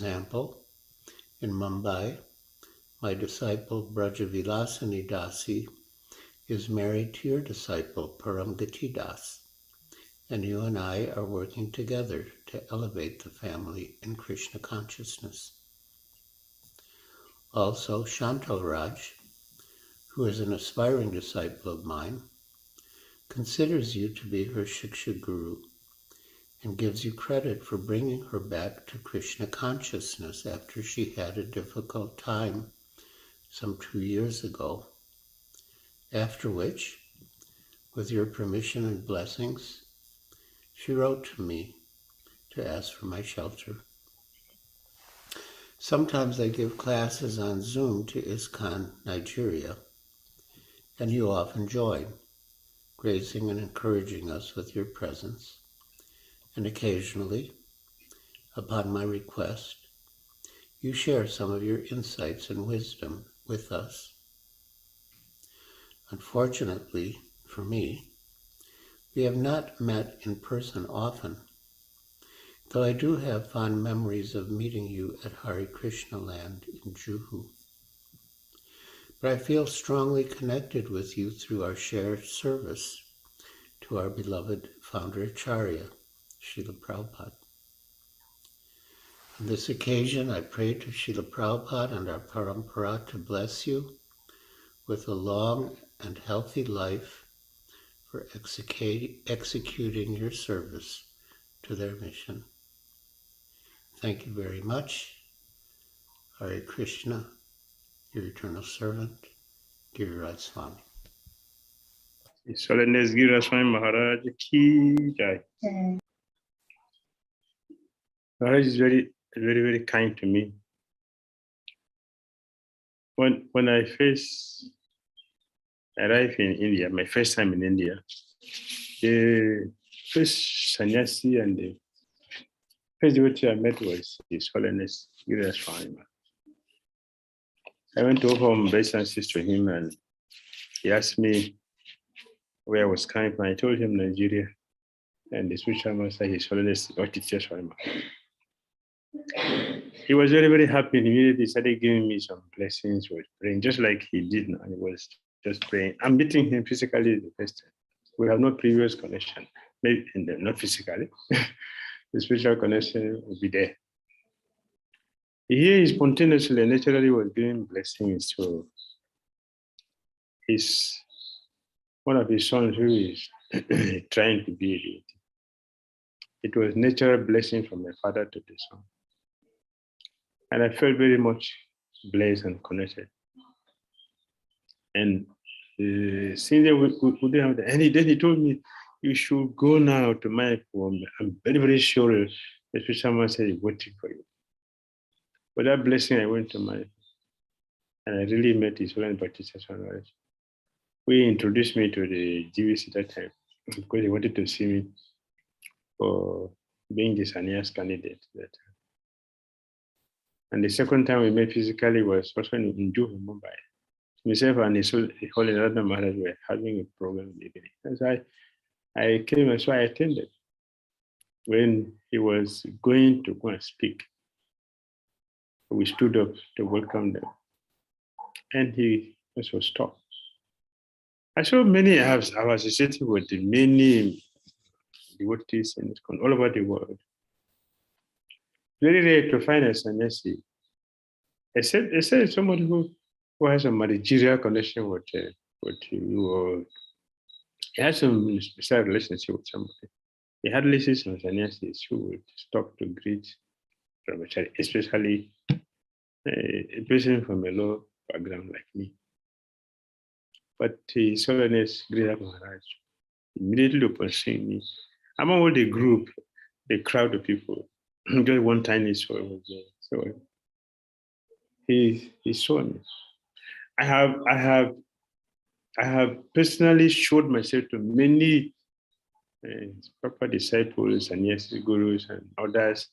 example, in Mumbai, my disciple Brajavilasani Dasi is married to your disciple Param Gati Das, and you and I are working together to elevate the family in Krishna consciousness. Also, Shanto Raj, who is an aspiring disciple of mine, considers you to be her Shiksha Guru and gives you credit for bringing her back to Krishna consciousness after she had a difficult time some 2 years ago, after which, with your permission and blessings, she wrote to me to ask for my shelter. Sometimes I give classes on Zoom to ISKCON Nigeria, and you often join, gracing and encouraging us with your presence, and occasionally, upon my request, you share some of your insights and wisdom with us. Unfortunately, for me, we have not met in person often, though I do have fond memories of meeting you at Hare Krishna land in Juhu. But I feel strongly connected with you through our shared service to our beloved founder Acharya, Srila Prabhupada. On this occasion, I pray to Srila Prabhupada and our Parampara to bless you with a long and healthy life for executing your service to their mission. Thank you very much. Hare Krishna, your eternal servant, Giriraj Swami. His Holiness Dhira Swami Maharaja 𝐾𝐻. Maharaj is very, very, very kind to me. When I first arrived in India, my first time in India, the first sannyasi and the first devotee I met was His Holiness Dhira Swami. I went to offer obeisances to him, and he asked me where I was coming from. I told him Nigeria, and the spiritual master, His Holiness 𝐶𝐻𝐻 Swami. He was very, very happy. And immediately started giving me some blessings, was praying, just like he did. And he was just praying. I'm meeting him physically the first time. We have no previous connection, maybe not physically. The spiritual connection will be there. He spontaneously and naturally was giving blessings to one of his sons who is trying to be a deity. It was natural blessing from my father to the son. And I felt very much blessed and connected. And since we didn't have that, and then he told me, you should go now to my home. I'm very, very sure the spiritual master is waiting for you. With that blessing, I went to my, and I really met His Holiness Bhakti Dhira Damodara Swami. We introduced me to the GVC that time because he wanted to see me for being the sannyas candidate that time. And the second time we met physically was also in Juhu, Mumbai. Myself and His Holiness Maharaja were having a program in the evening. And so I came, and so I attended. When he was going to go and speak, we stood up to welcome them. And he also stopped. I saw many, I was associated with many devotees all over the world. Very rare to find a sannyasi, except somebody who has a managerial connection with you, or he has some special relationship with somebody. He had lists of sannyasis who would stop to greet brahmachari, especially a person from a low background like me. But His Holiness Dhira Maharaj immediately upon seeing me, among all the group, the crowd of people, just one tiny soul was there. So he saw me. I have personally showed myself to many proper disciples and yes, gurus and others.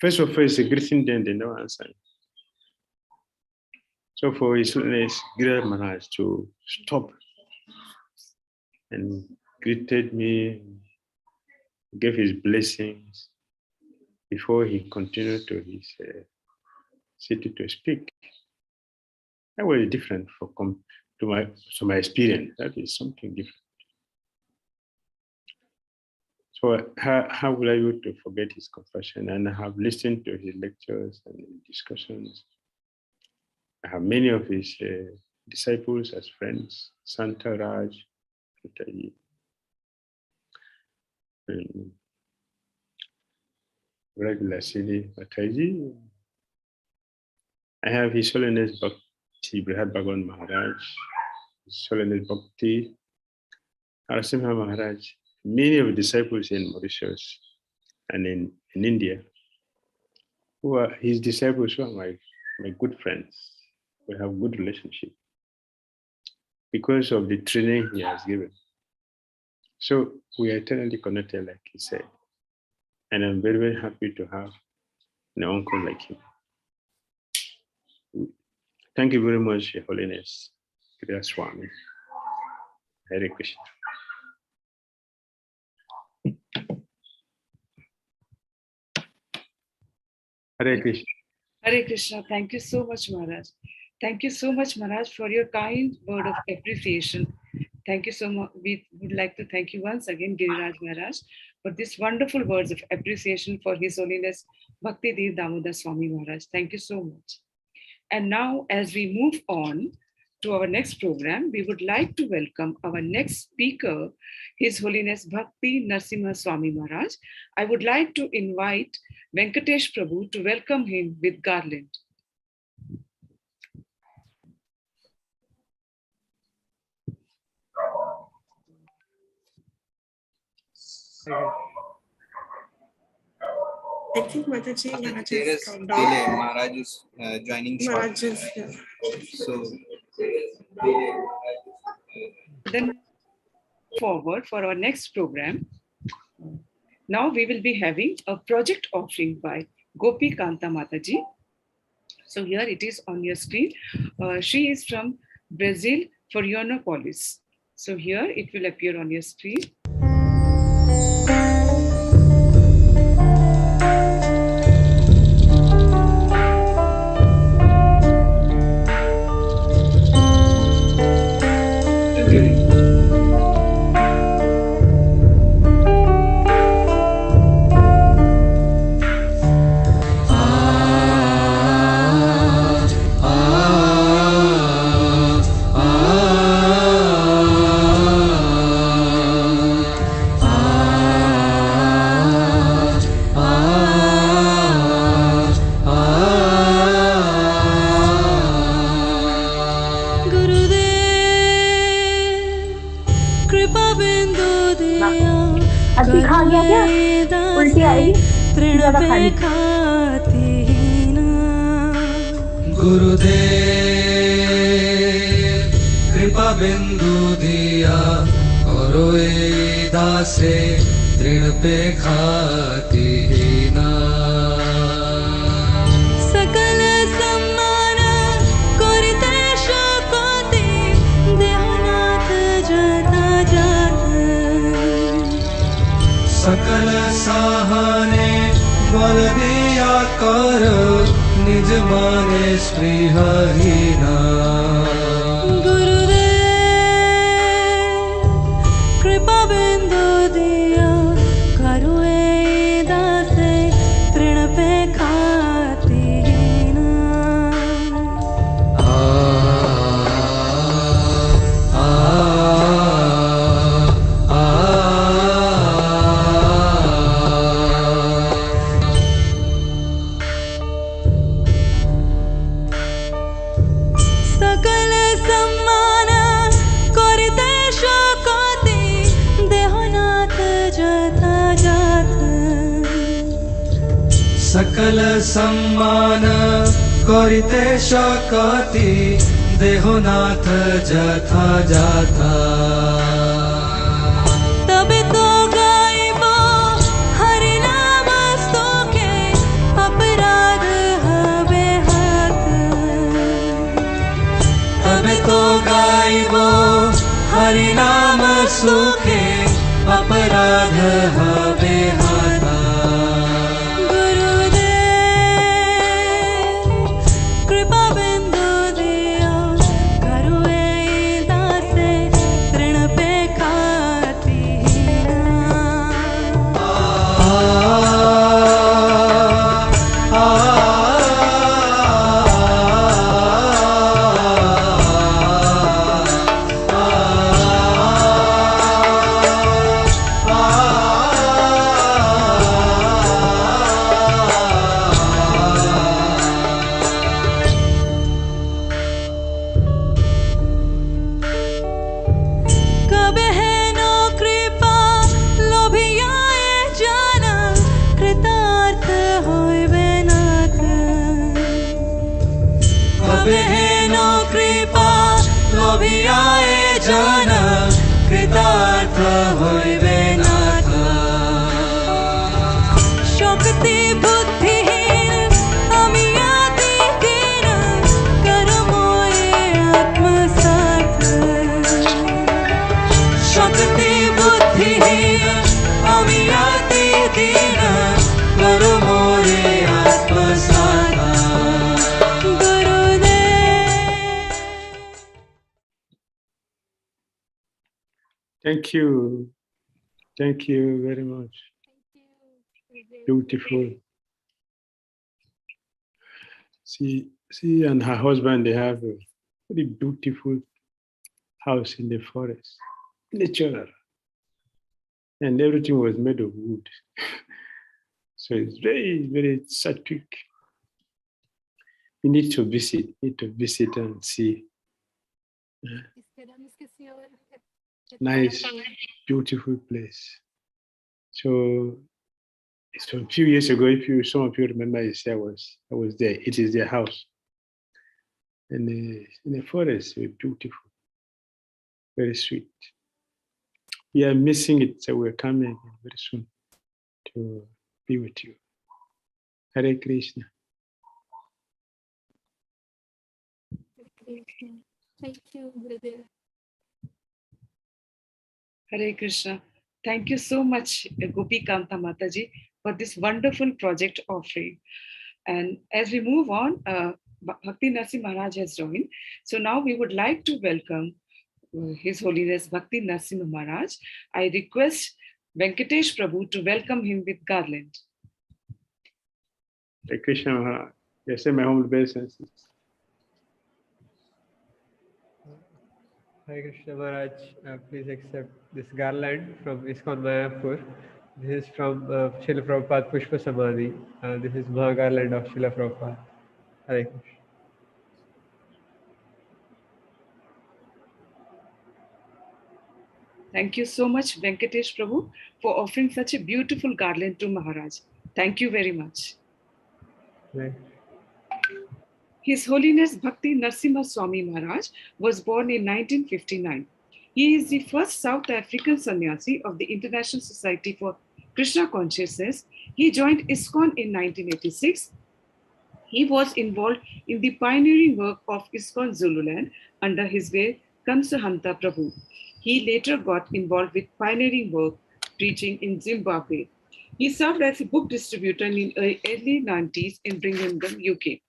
First of all, it's a greeting them, they don't answer. So for His Holiness Dhira Maharaj to stop and greeted me, gave his blessings, before he continued to his city to speak. That was different to my experience. That is something different. So how will I be able to forget his confession? And I have listened to his lectures and discussions. I have many of his disciples as friends, Santa Raj, regular Sili Mataji. I have His Holiness Bhakti Dhira Damodara Maharaj, His Holiness Bhakti Narasimha Maharaj, many of the disciples in Mauritius and in India, who are his disciples, who are my good friends. We have good relationship because of the training he has given. So we are eternally connected, like he said. And I'm very, very happy to have an uncle like him. Thank you very much, Your Holiness, Dhira Swami. Hare Krishna. Hare Krishna. Hare Krishna. Thank you so much, Maharaj. Thank you so much, Maharaj, for your kind word of appreciation. Thank you so much. We would like to thank you once again, Giriraj Maharaj, for these wonderful words of appreciation for His Holiness Bhakti Dhira Damodara Swami Maharaj. Thank you so much. And now, as we move on to our next program, we would like to welcome our next speaker, His Holiness Bhakti Narasimha Swami Maharaj. I would like to invite Venkatesh Prabhu to welcome him with garland. I think Mataji, Maharaj There is is come delay. down. Maharaj is joining Maharaj shortly. is here. So Then forward for our next program. Now we will be having a project offering by Gopi Kanta Mataji. So here it is on your screen. She is from Brazil, Florianopolis. So here it will appear on your screen. खा गया क्या? उल्टी आएगी? ज्यादा खा ली। गुरुदेव कृपा बिंदु दिया करो ए दासे तृण पे खाती ना सकल सम्मान करते शकोती देहनाथ जता जात सकल साहने बल दिया कर निज माने स्पृहहीना गुरुदेव कृपा बिंदु दिया करो ए दासे तृण पे खाती ना सकल सम्मान करिते शकति देहनाथ जथा जाथा तबे तो गाइब हरि नाम स्तोके अपराध हवे हाथ तबे तो गाइब हरि नाम स्तोके अपराध हवे हाथ गुरु अभियाए जन कृतार्थ होइबे नाथ शक्ति बुद्धिहीन अमियाति दीन कर मोरे आत्मसात शक्ति बुद्धिहीन अमियाति दीन कर मोरे आत्मसात Thank you. Thank you very much. Beautiful. She and her husband, they have a very beautiful house in the forest, natural. And everything was made of wood. So it's very, very sattvic. You need to visit and see. Nice, beautiful place. So it's from a few years ago. Some of you remember, I was there. It is their house, and in the forest, very beautiful, very sweet. We are missing it, so we're coming very soon to be with you. Hare Krishna. Thank you, Gurudev. Hare Krishna. Thank you so much, Gopi Kanta Mataji, for this wonderful project offering. And as we move on, Bhakti Narsimha Maharaj has joined. So now we would like to welcome His Holiness Bhakti Narsimha Maharaj. I request Venkatesh Prabhu to welcome him with garland. Hare Krishna Maharaj. Yes, my humble obeisances. Hare Krishna Maharaj, please accept this garland from ISKCON Mayapur. This is from Srila Prabhupada Pushpa Samadhi. This is Maha garland of Srila Prabhupada. Hare Krishna. Thank you so much, Venkatesh Prabhu, for offering such a beautiful garland to Maharaj. Thank you very much. Right. His Holiness Bhakti Narsimha Swami Maharaj was born in 1959. He is the first South African sannyasi of the International Society for Krishna Consciousness. He joined ISKCON in 1986. He was involved in the pioneering work of ISKCON Zululand under his way Kamsahanta Prabhu. He later got involved with pioneering work preaching in Zimbabwe. He served as a book distributor in the early 90s in Birmingham, UK.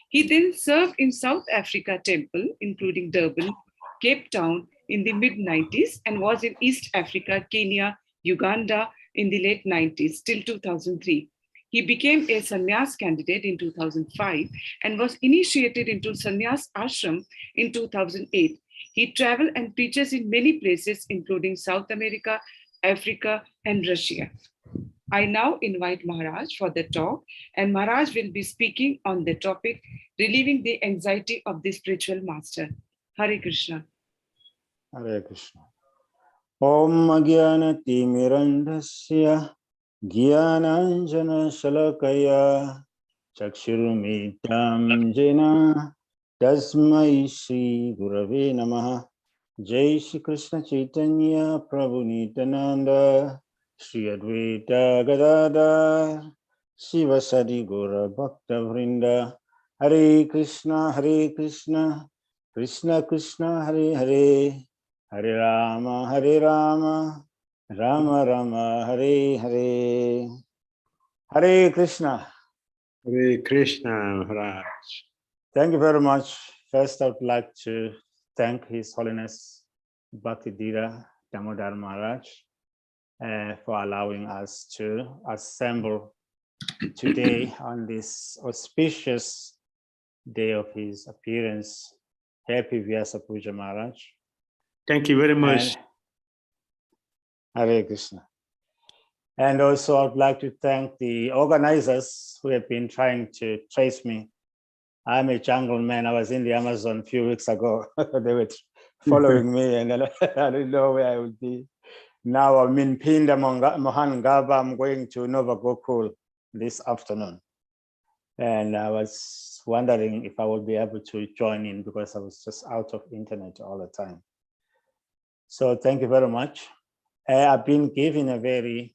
He then served in South Africa Temple, including Durban, Cape Town in the mid-90s, and was in East Africa, Kenya, Uganda in the late 90s till 2003. He became a sannyas candidate in 2005 and was initiated into sannyas ashram in 2008. He travels and preaches in many places, including South America, Africa, and Russia. I now invite Maharaj for the talk, and Maharaj will be speaking on the topic, relieving the anxiety of the spiritual master. Hare Krishna. Hare Krishna. Om Agyana Timirandasya Gyananjana Shalakaya Chakshurumitam Jena Tasmai Shri Gurave Namaha. Jai Shri Krishna Chaitanya Prabhu Nityananda Shri Advaita Gadadhar Shivasadi Gora Bhakta Vrinda. Hare Krishna, Krishna Krishna, Hare Hare, Hare Rama, Rama Rama, Hare Hare. Hare Krishna. Hare Krishna Maharaj. Thank you very much. First, I would like to thank His Holiness Bhakti Dhira Damodara Maharaj for allowing us to assemble today on this auspicious day of his appearance. Happy Vyasa-puja, Maharaj. Thank you very much. Hare Krishna. And also, I would like to thank the organizers who have been trying to trace me. I'm a jungle man. I was in the Amazon a few weeks ago. They were following me, and I didn't know where I would be. Now I'm in Pinda Mohangaba. I'm going to Nova Gokul this afternoon. And I was wondering if I would be able to join in because I was just out of internet all the time. So thank you very much. I've been given a very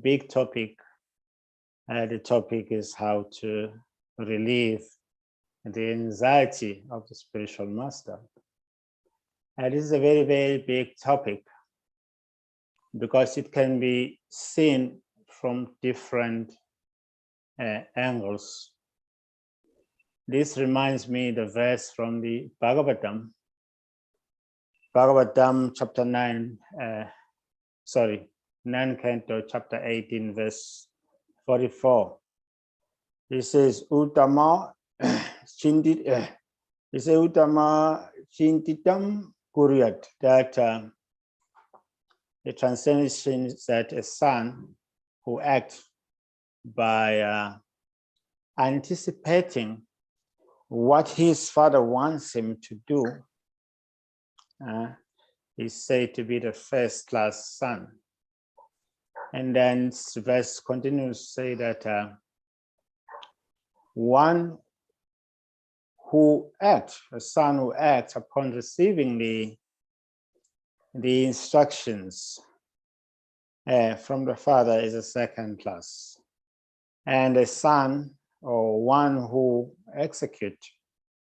big topic. The topic is how to relieve the anxiety of the spiritual master. And this is a very, very big topic because it can be seen from different angles. This reminds me the verse from the Bhagavatam chapter 9, 9 canto, chapter 18, verse 44. It says, Uttama Chintitam Kuryat, that the translation is that a son who acts by anticipating what his father wants him to do is said to be the first-class son. And then the verse continues to say that one who acts, a son who acts upon receiving the instructions from the father is a second class. And a son or one who executes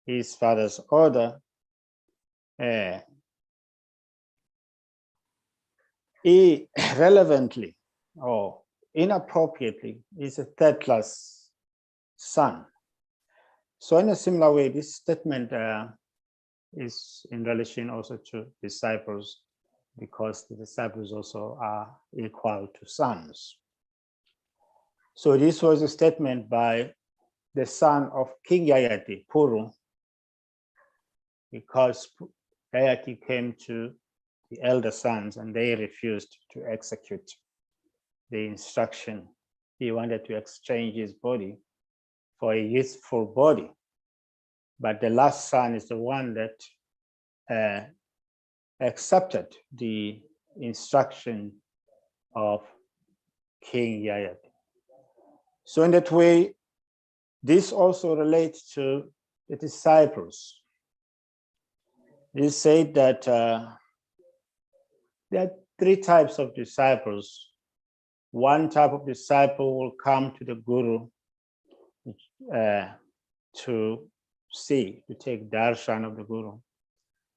his father's order irrelevantly or inappropriately is a third class son. So in a similar way, this statement is in relation also to disciples, because the disciples also are equal to sons. So this was a statement by the son of King Yayati, Puru, because Yayati came to the elder sons and they refused to execute the instruction. He wanted to exchange his body for a useful body. But the last son is the one that accepted the instruction of King Yayati. So in that way, this also relates to the disciples. It said that there are three types of disciples. One type of disciple will come to the Guru to take darshan of the Guru.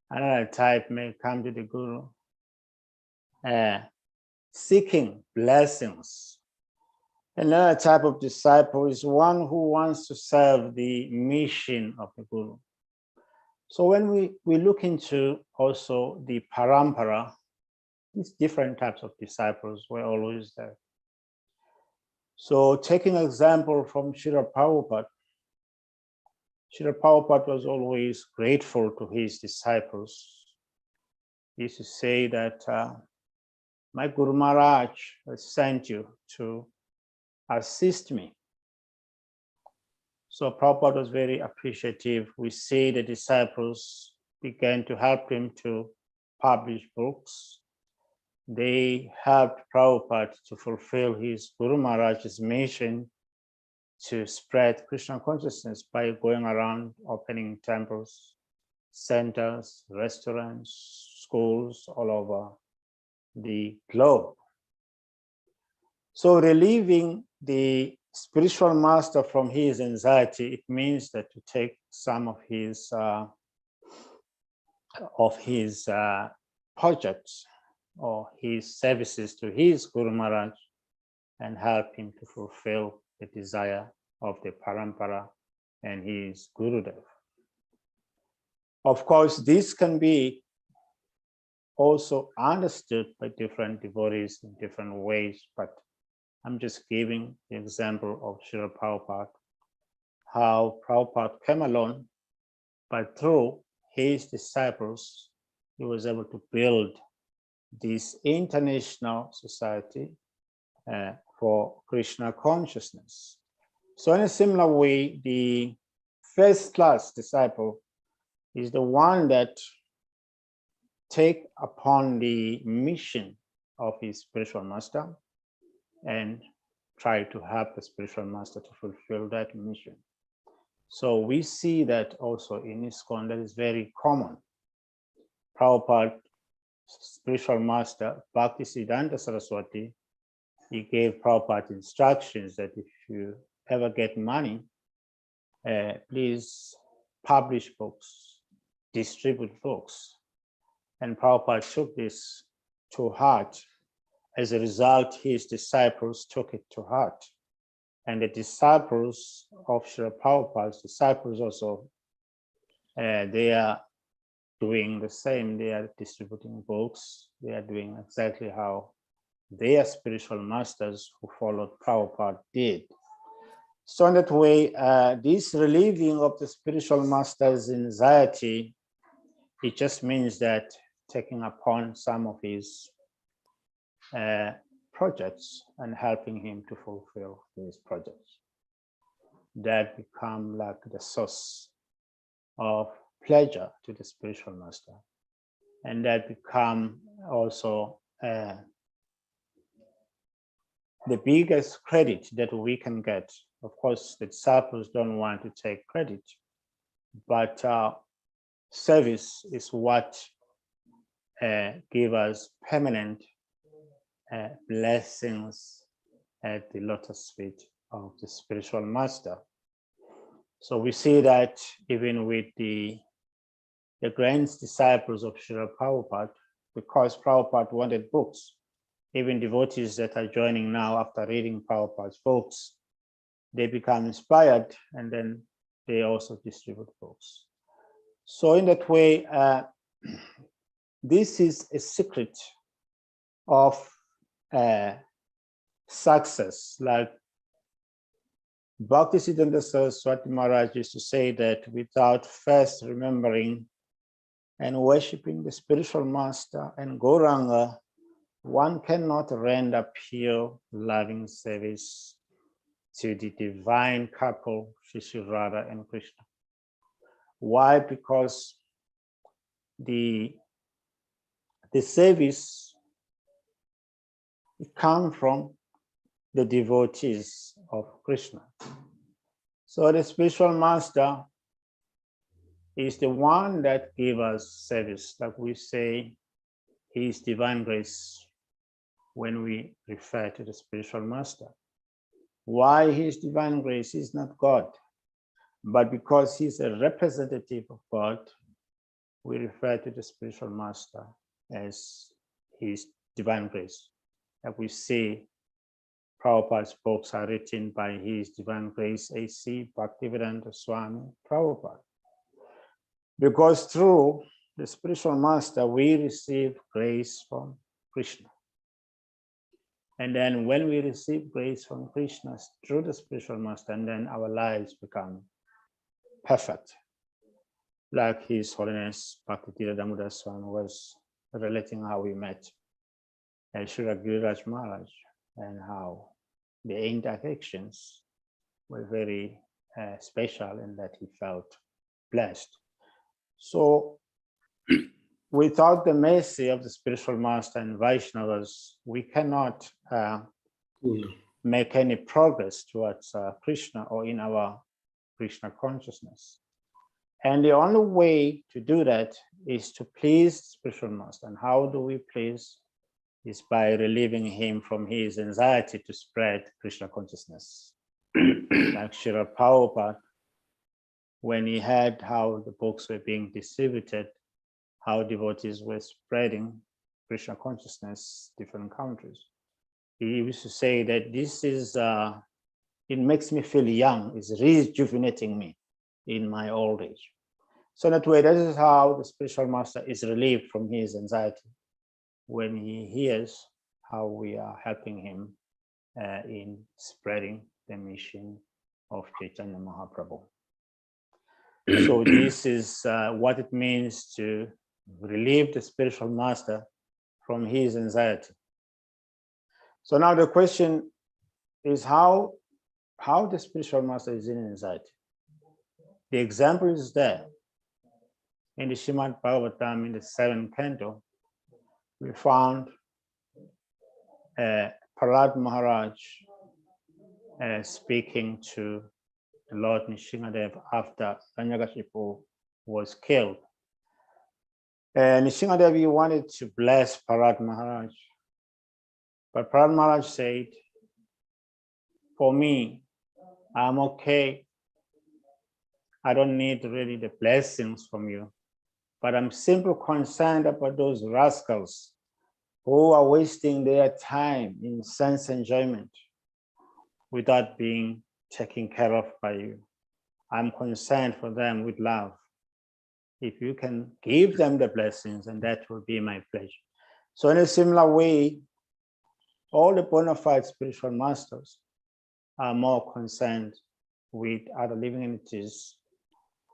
Another type may come to the Guru seeking blessings. Another type of disciple is one who wants to serve the mission of the Guru. So when we look into also the parampara, these different types of disciples were always there. So taking an example from Srila Prabhupada, Srila Prabhupada was always grateful to his disciples. He used to say that my Guru Maharaj has sent you to assist me. So Prabhupada was very appreciative. We see the disciples began to help him to publish books. They helped Prabhupada to fulfill his Guru Maharaj's mission to spread Krishna consciousness by going around opening temples, centers, restaurants, schools all over the globe. So relieving the spiritual master from his anxiety, it means that to take some of his projects or his services to his Guru Maharaj and help him to fulfill the desire of the parampara and his Gurudev. Of course, this can be also understood by different devotees in different ways, but I'm just giving the example of Srila Prabhupada, how Prabhupada came alone, but through his disciples, he was able to build this international society for Krishna consciousness. So in a similar way, the first class disciple is the one that take upon the mission of his spiritual master and try to help the spiritual master to fulfill that mission. So we see that also in ISKCON, that is very common. Prabhupada, spiritual master, Bhaktisiddhanta Saraswati, he gave Prabhupada instructions that if you ever get money, please publish books, distribute books. And Prabhupada took this to heart. As a result, his disciples took it to heart. And the disciples of Srila Prabhupada's disciples also, they are doing the same. They are distributing books. They are doing exactly how their spiritual masters who followed Prabhupada did. So in that way, this relieving of the spiritual master's anxiety, it just means that taking upon some of his projects and helping him to fulfill these projects that become like the source of pleasure to the spiritual master, and that become also the biggest credit that we can get. Of course, the disciples don't want to take credit, but service is what gives us permanent blessings at the lotus feet of the spiritual master. So we see that even with the grand disciples of Srila Prabhupada, because Prabhupada wanted books, even devotees that are joining now after reading Prabhupada's books, they become inspired and then they also distribute books. So in that way, this is a secret of success. Like Bhaktisiddhanta Saraswati Maharaj used to say that without first remembering and worshiping the spiritual master and Gauranga, one cannot render pure loving service to the divine couple, Shri Radha and Krishna. Why? Because the service comes from the devotees of Krishna. So the spiritual master is the one that gives us service, like we say, His divine grace when we refer to the spiritual master. Why His divine grace is not God, but because He's a representative of God, we refer to the spiritual master as His divine grace. Like we say, Prabhupada's books are written by His divine grace, A.C. Bhakti Dhira Swami Prabhupada. Because through the spiritual master, we receive grace from Krishna. And then when we receive grace from Krishna through the spiritual master, and then our lives become perfect. Like His Holiness Bhakti Dhira Damodara Swami was relating how we met Sri Giriraj Maharaj and how the interactions were very special and that he felt blessed. So without the mercy of the spiritual master and Vaishnavas, we cannot make any progress towards Krishna or in our Krishna consciousness. And the only way to do that is to please the spiritual master. And how do we please? Is by relieving him from his anxiety to spread Krishna consciousness. Like Srila Prabhupada, when he heard how the books were being distributed, how devotees were spreading Krishna consciousness in different countries, he used to say that this is, it makes me feel young, it's rejuvenating me in my old age. So in that way, that is how the spiritual master is relieved from his anxiety when he hears how we are helping him in spreading the mission of Chaitanya Mahaprabhu. So this is what it means to relieve the spiritual master from his anxiety. So now the question is how the spiritual master is in anxiety. The example is there. In the Srimad Bhagavatam, in the 7th canto, we found Prahlad Maharaj speaking to Lord Nrsimhadev after Hiranyakashipu was killed. Nrsimhadev wanted to bless Bharat Maharaj, but Bharat Maharaj said, for me, I'm okay. I don't need really the blessings from you, but I'm simply concerned about those rascals who are wasting their time in sense enjoyment without being taken care of by you. I'm concerned for them with love. If you can give them the blessings, and that will be my pleasure. So in a similar way, all the bona fide spiritual masters are more concerned with other living entities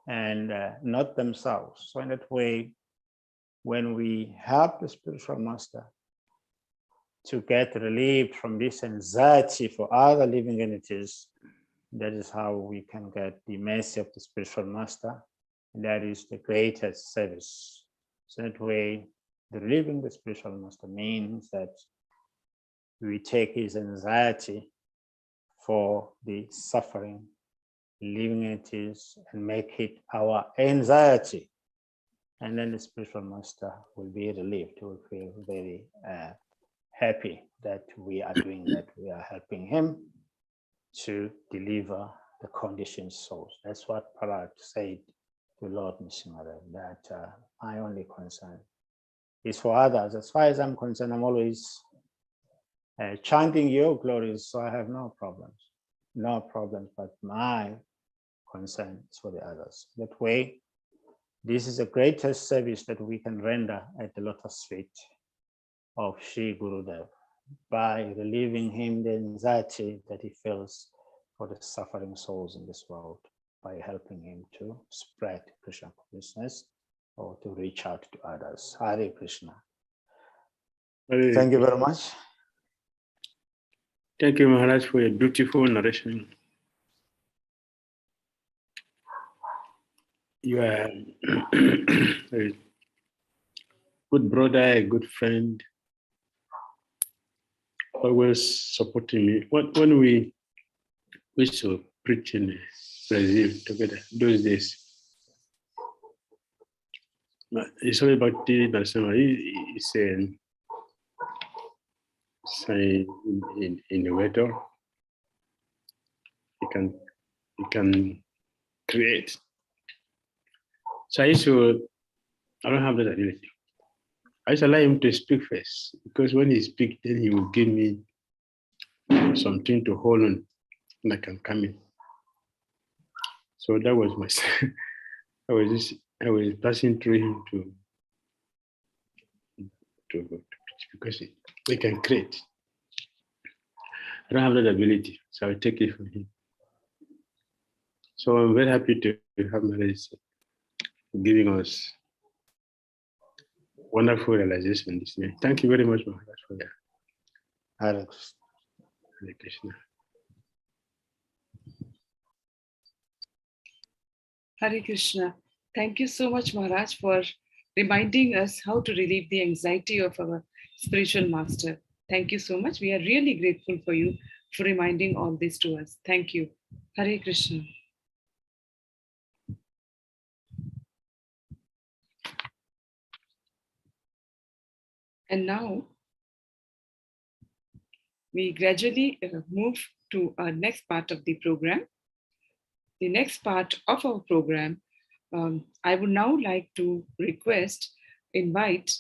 and not themselves. So in that way, when we help the spiritual master to get relieved from this anxiety for other living entities, that is how we can get the mercy of the spiritual master. And that is the greatest service. So that way, the relieving the spiritual master means that we take his anxiety for the suffering living entities and make it our anxiety. And then the spiritual master will be relieved. He will feel very happy that we are doing that. We are helping him to deliver the conditioned souls. That's what Bharat said to Lord Nrsimhadev, that my only concern is for others. As far as I'm concerned, I'm always chanting your glories, so I have no problems, but my concern is for the others. That way, this is the greatest service that we can render at the lotus feet of Sri Gurudev, by relieving him the anxiety that he feels for the suffering souls in this world, by helping him to spread Krishna consciousness or to reach out to others. Hare Krishna. Thank you very much. Thank you, Maharaj, for your beautiful narration. You are a good brother, a good friend, always supporting me. When we used to preach in Brazil together, those days, it's all about Dhira Damodara Swami. He's in the weather. He can create. So I don't have that ability. I used to allow him to speak first, because when he speaks, then he will give me something to hold on, and I can come in. So that was my, I was passing through him to because we can create. I don't have that ability, so I take it from him. So I'm very happy to have Maharaja giving us wonderful realization this year. Thank you very much, Maharaj, for that. Hare Krishna. Hare Krishna. Hare Krishna. Thank you so much, Maharaj, for reminding us how to relieve the anxiety of our spiritual master. Thank you so much. We are really grateful for you for reminding all this to us. Thank you. Hare Krishna. And now we gradually move to our next part of the program. The next part of our program, I would now like to invite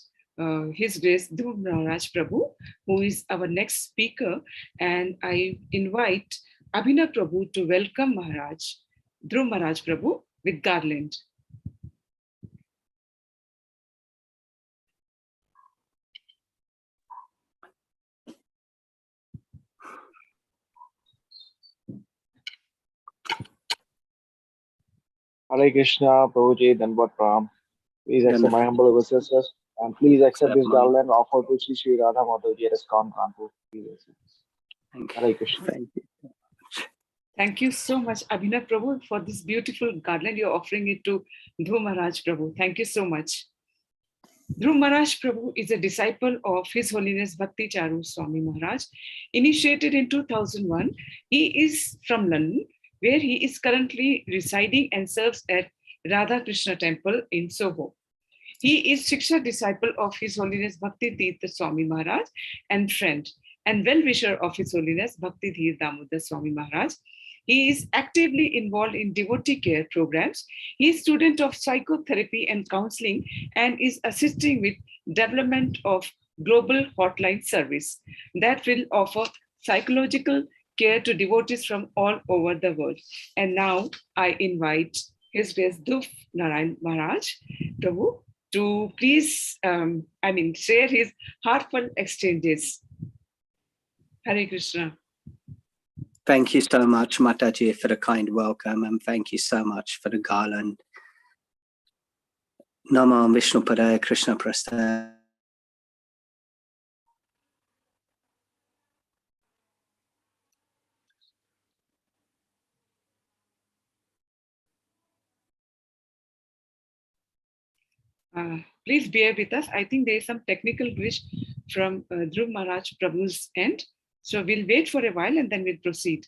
His Grace Dhruv Maharaj Prabhu, who is our next speaker, and I invite Abhinav Prabhu to welcome Maharaj, Dhruv Maharaj Prabhu, with garland. Hare Krishna, Prabhuji, Dandavat Pranam. Please accept my humble obeisances, and please accept this garland offered to Sri Radha Madhavi at ISKCON Kanpur. Please accept. Hare Krishna. Thank you. Thank you so much, Abhinav Prabhu, for this beautiful garland. You're offering it to Dhruv Maharaj Prabhu. Thank you so much. Dhruv Maharaj Prabhu is a disciple of His Holiness Bhakti Dhira Swami Maharaj. Initiated in 2001, he is from London, where he is currently residing and serves at Radha Krishna Temple in Soho. He is Shiksha disciple of His Holiness Bhakti Dhira Swami Maharaj and friend and well-wisher of His Holiness Bhakti Dhira Damodara Swami Maharaj. He is actively involved in devotee care programs. He is student of psychotherapy and counseling and is assisting with development of global hotline service that will offer psychological care to devotees from all over the world. And now I invite His Grace Dhruv Narayan Maharaj Prabhu to please, share his heartfelt exchanges. Hare Krishna. Thank you so much, Mataji, for the kind welcome, and thank you so much for the garland. Namo Vishnu Padaya Krishna Prastaya. Please bear with us. I think there is some technical glitch from Dhruv Maharaj Prabhu's end. So we'll wait for a while and then we'll proceed.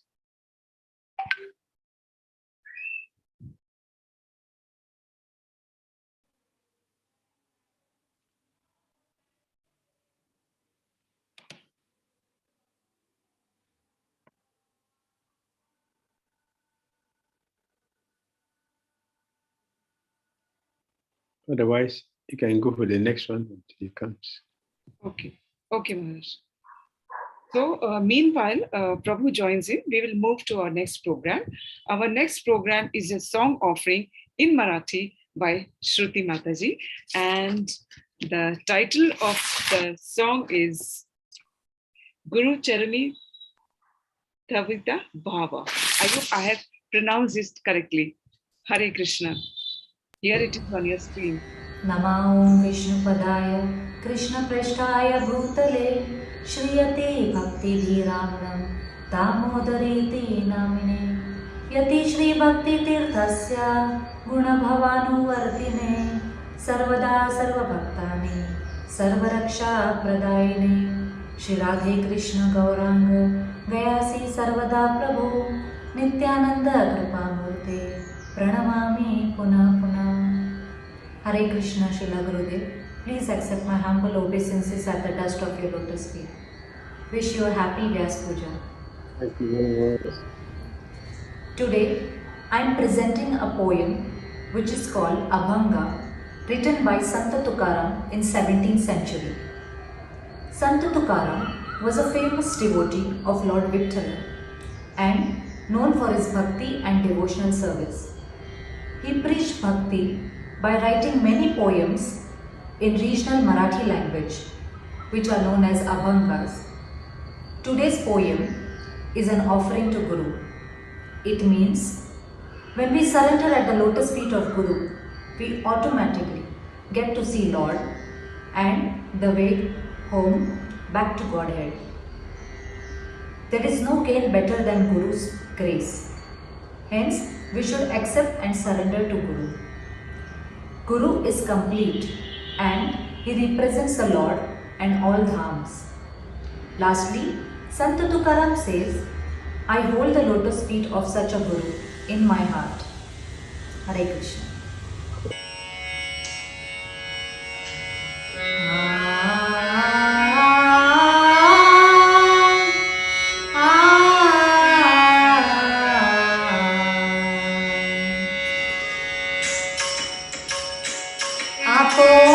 Otherwise, you can go for the next one until he comes. Okay. Okay, Maharaj. So meanwhile, Prabhu joins in. We will move to our next program. Our next program is a song offering in Marathi by Shruti Mataji. And the title of the song is Guru Charani Tavita Bhava. I hope I have pronounced it correctly. Hare Krishna. Here it is on your screen. Namo Vishnu Padaya Krishna Prasthaya Bhutale Shriyate Bhakti Dhira Damodara Namine Yati Shri Bhakti Tirthasya Guna Bhavanu Vartine Sarvada Sarva Bhaktani Sarvaraksha Pradayine Shri Radhe Krishna Gauranga Gayasi Sarvada Prabhu Nityananda Kripamurte Pranamami Puna Puna. Hare Krishna, Srila Gurudev. Please accept my humble obeisances at the dust of your lotus feet. Wish you a happy Vyasa-puja. Thank you very much. Today, I am presenting a poem which is called Abhanga, written by Sant Tukaram in 17th century. Sant Tukaram was a famous devotee of Lord Vitthal and known for his bhakti and devotional service. He preached bhakti by writing many poems in regional Marathi language, which are known as Abhangas. Today's poem is an offering to Guru. It means when we surrender at the lotus feet of Guru, we automatically get to see Lord and the way home back to Godhead. There is no gain better than Guru's grace. Hence, we should accept and surrender to Guru. Guru is complete and he represents the Lord and all dhams. Lastly, Sant Tukaram says, I hold the lotus feet of such a Guru in my heart. Hare Krishna. Apo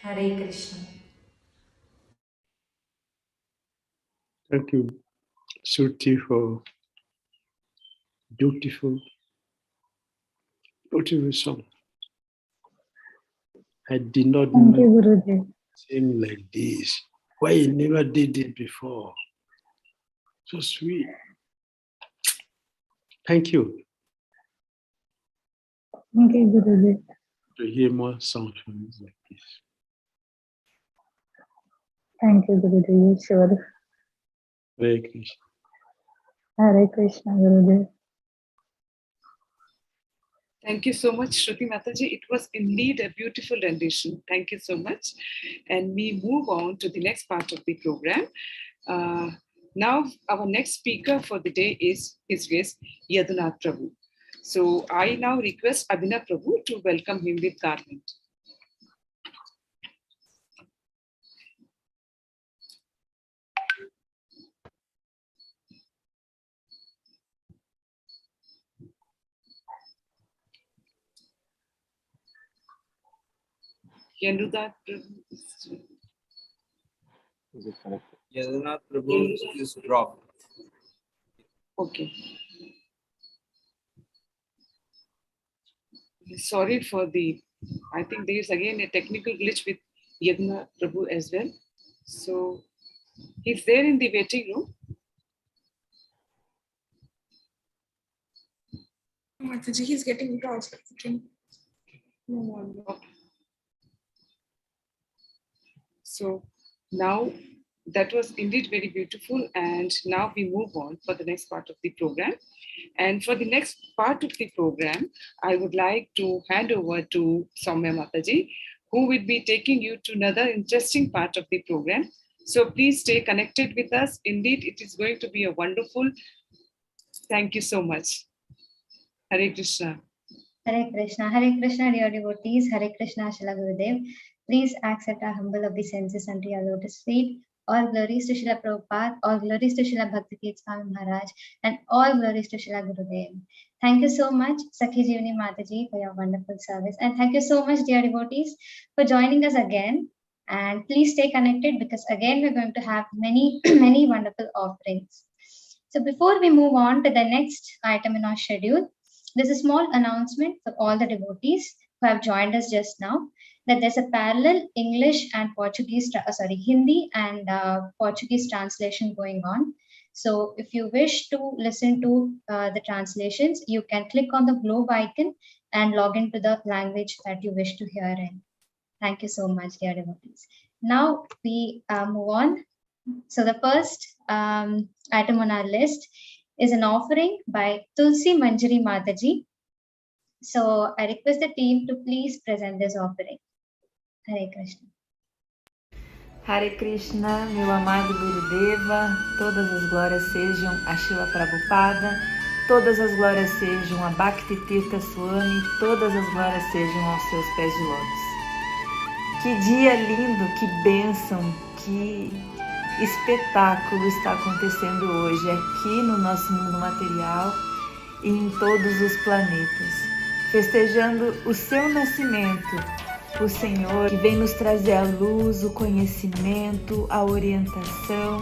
Hare Krishna. Thank you, Shruti, for beautiful, beautiful song. I did not Thank you, know Guruji. sing like this. Why you never did it before? So sweet. Thank you. Thank you, Guruji. To hear more songs from you like this. Thank you, Guruji. Sure. Hare Krishna. Hare Krishna, Guruji. Thank you so much, Shruti Mataji. It was indeed a beautiful rendition. Thank you so much. And we move on to the next part of the program. Now, our next speaker for the day is His Grace Yadunath Prabhu. So I now request Abhinav Prabhu to welcome him with garland. Yadunath Prabhu. Is it correct? Yadunath Prabhu is dropped. Okay. Sorry for I think there is again a technical glitch with Yadunath Prabhu as well. So he's there in the waiting room. Mataji, he's getting dropped. No. So now that was indeed very beautiful, and now we move on for the next part of the program. And for the next part of the program, I would like to hand over to Soumya Mataji, who will be taking you to another interesting part of the program. So please stay connected with us. Indeed, it is going to be a wonderful. Thank you so much. Hare Krishna. Hare Krishna, dear devotees. Hare Krishna, Srila Gurudev. Please accept our humble obeisances unto your lotus feet. All glories to Srila Prabhupada, all glories to Srila Bhakti Dhira Damodara Swami Maharaj, and all glories to Srila Gurudev. Thank you so much, 𝐸𝐤𝐬𝐢 Mataji, for your wonderful service. And thank you so much, dear devotees, for joining us again. And please stay connected because again, we're going to have many, many wonderful offerings. So before we move on to the next item in our schedule, there's a small announcement for all the devotees who have joined us just now, that there's a parallel English and Portuguese, Hindi and Portuguese translation going on. So if you wish to listen to the translations, you can click on the globe icon and log into the language that you wish to hear in. Thank you so much, dear devotees. Now we move on. So the first item on our list is an offering by Tulsi Manjari Mataji. So I request the team to please present this offering. Hare Krishna. Hare Krishna, meu amado Gurudeva, todas as glórias sejam a Srila Prabhupada, todas as glórias sejam a Bhakti Dhira Swami, todas as glórias sejam aos seus pés de lótus. Que dia lindo, que bênção, que espetáculo está acontecendo hoje aqui no nosso mundo material e em todos os planetas, festejando o seu nascimento, o Senhor que vem nos trazer a luz, o conhecimento, a orientação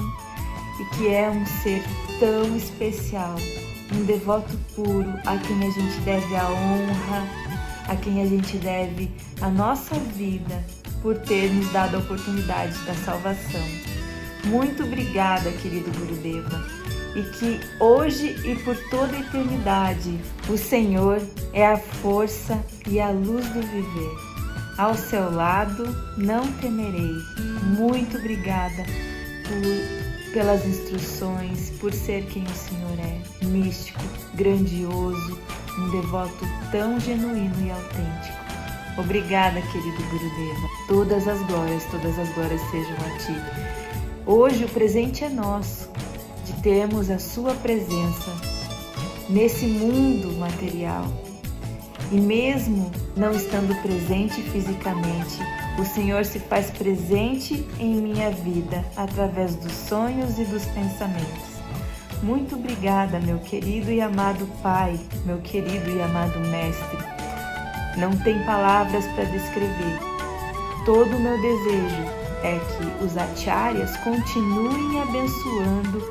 e que é um ser tão especial, um devoto puro a quem a gente deve a honra, a quem a gente deve a nossa vida por ter nos dado a oportunidade da salvação. Muito obrigada, querido Gurudeva, e que hoje e por toda a eternidade o Senhor é a força e a luz do viver. Ao seu lado não temerei. Muito obrigada pelas instruções, por ser quem o Senhor é, místico, grandioso, um devoto tão genuíno e autêntico. Obrigada, querido Gurudeva. Todas as glórias sejam a Ti. Hoje o presente é nosso, de termos a Sua presença nesse mundo material. E mesmo não estando presente fisicamente, o Senhor se faz presente em minha vida através dos sonhos e dos pensamentos. Muito obrigada, meu querido e amado Pai, meu querido e amado Mestre. Não tem palavras para descrever. Todo o meu desejo é que os acharyas continuem abençoando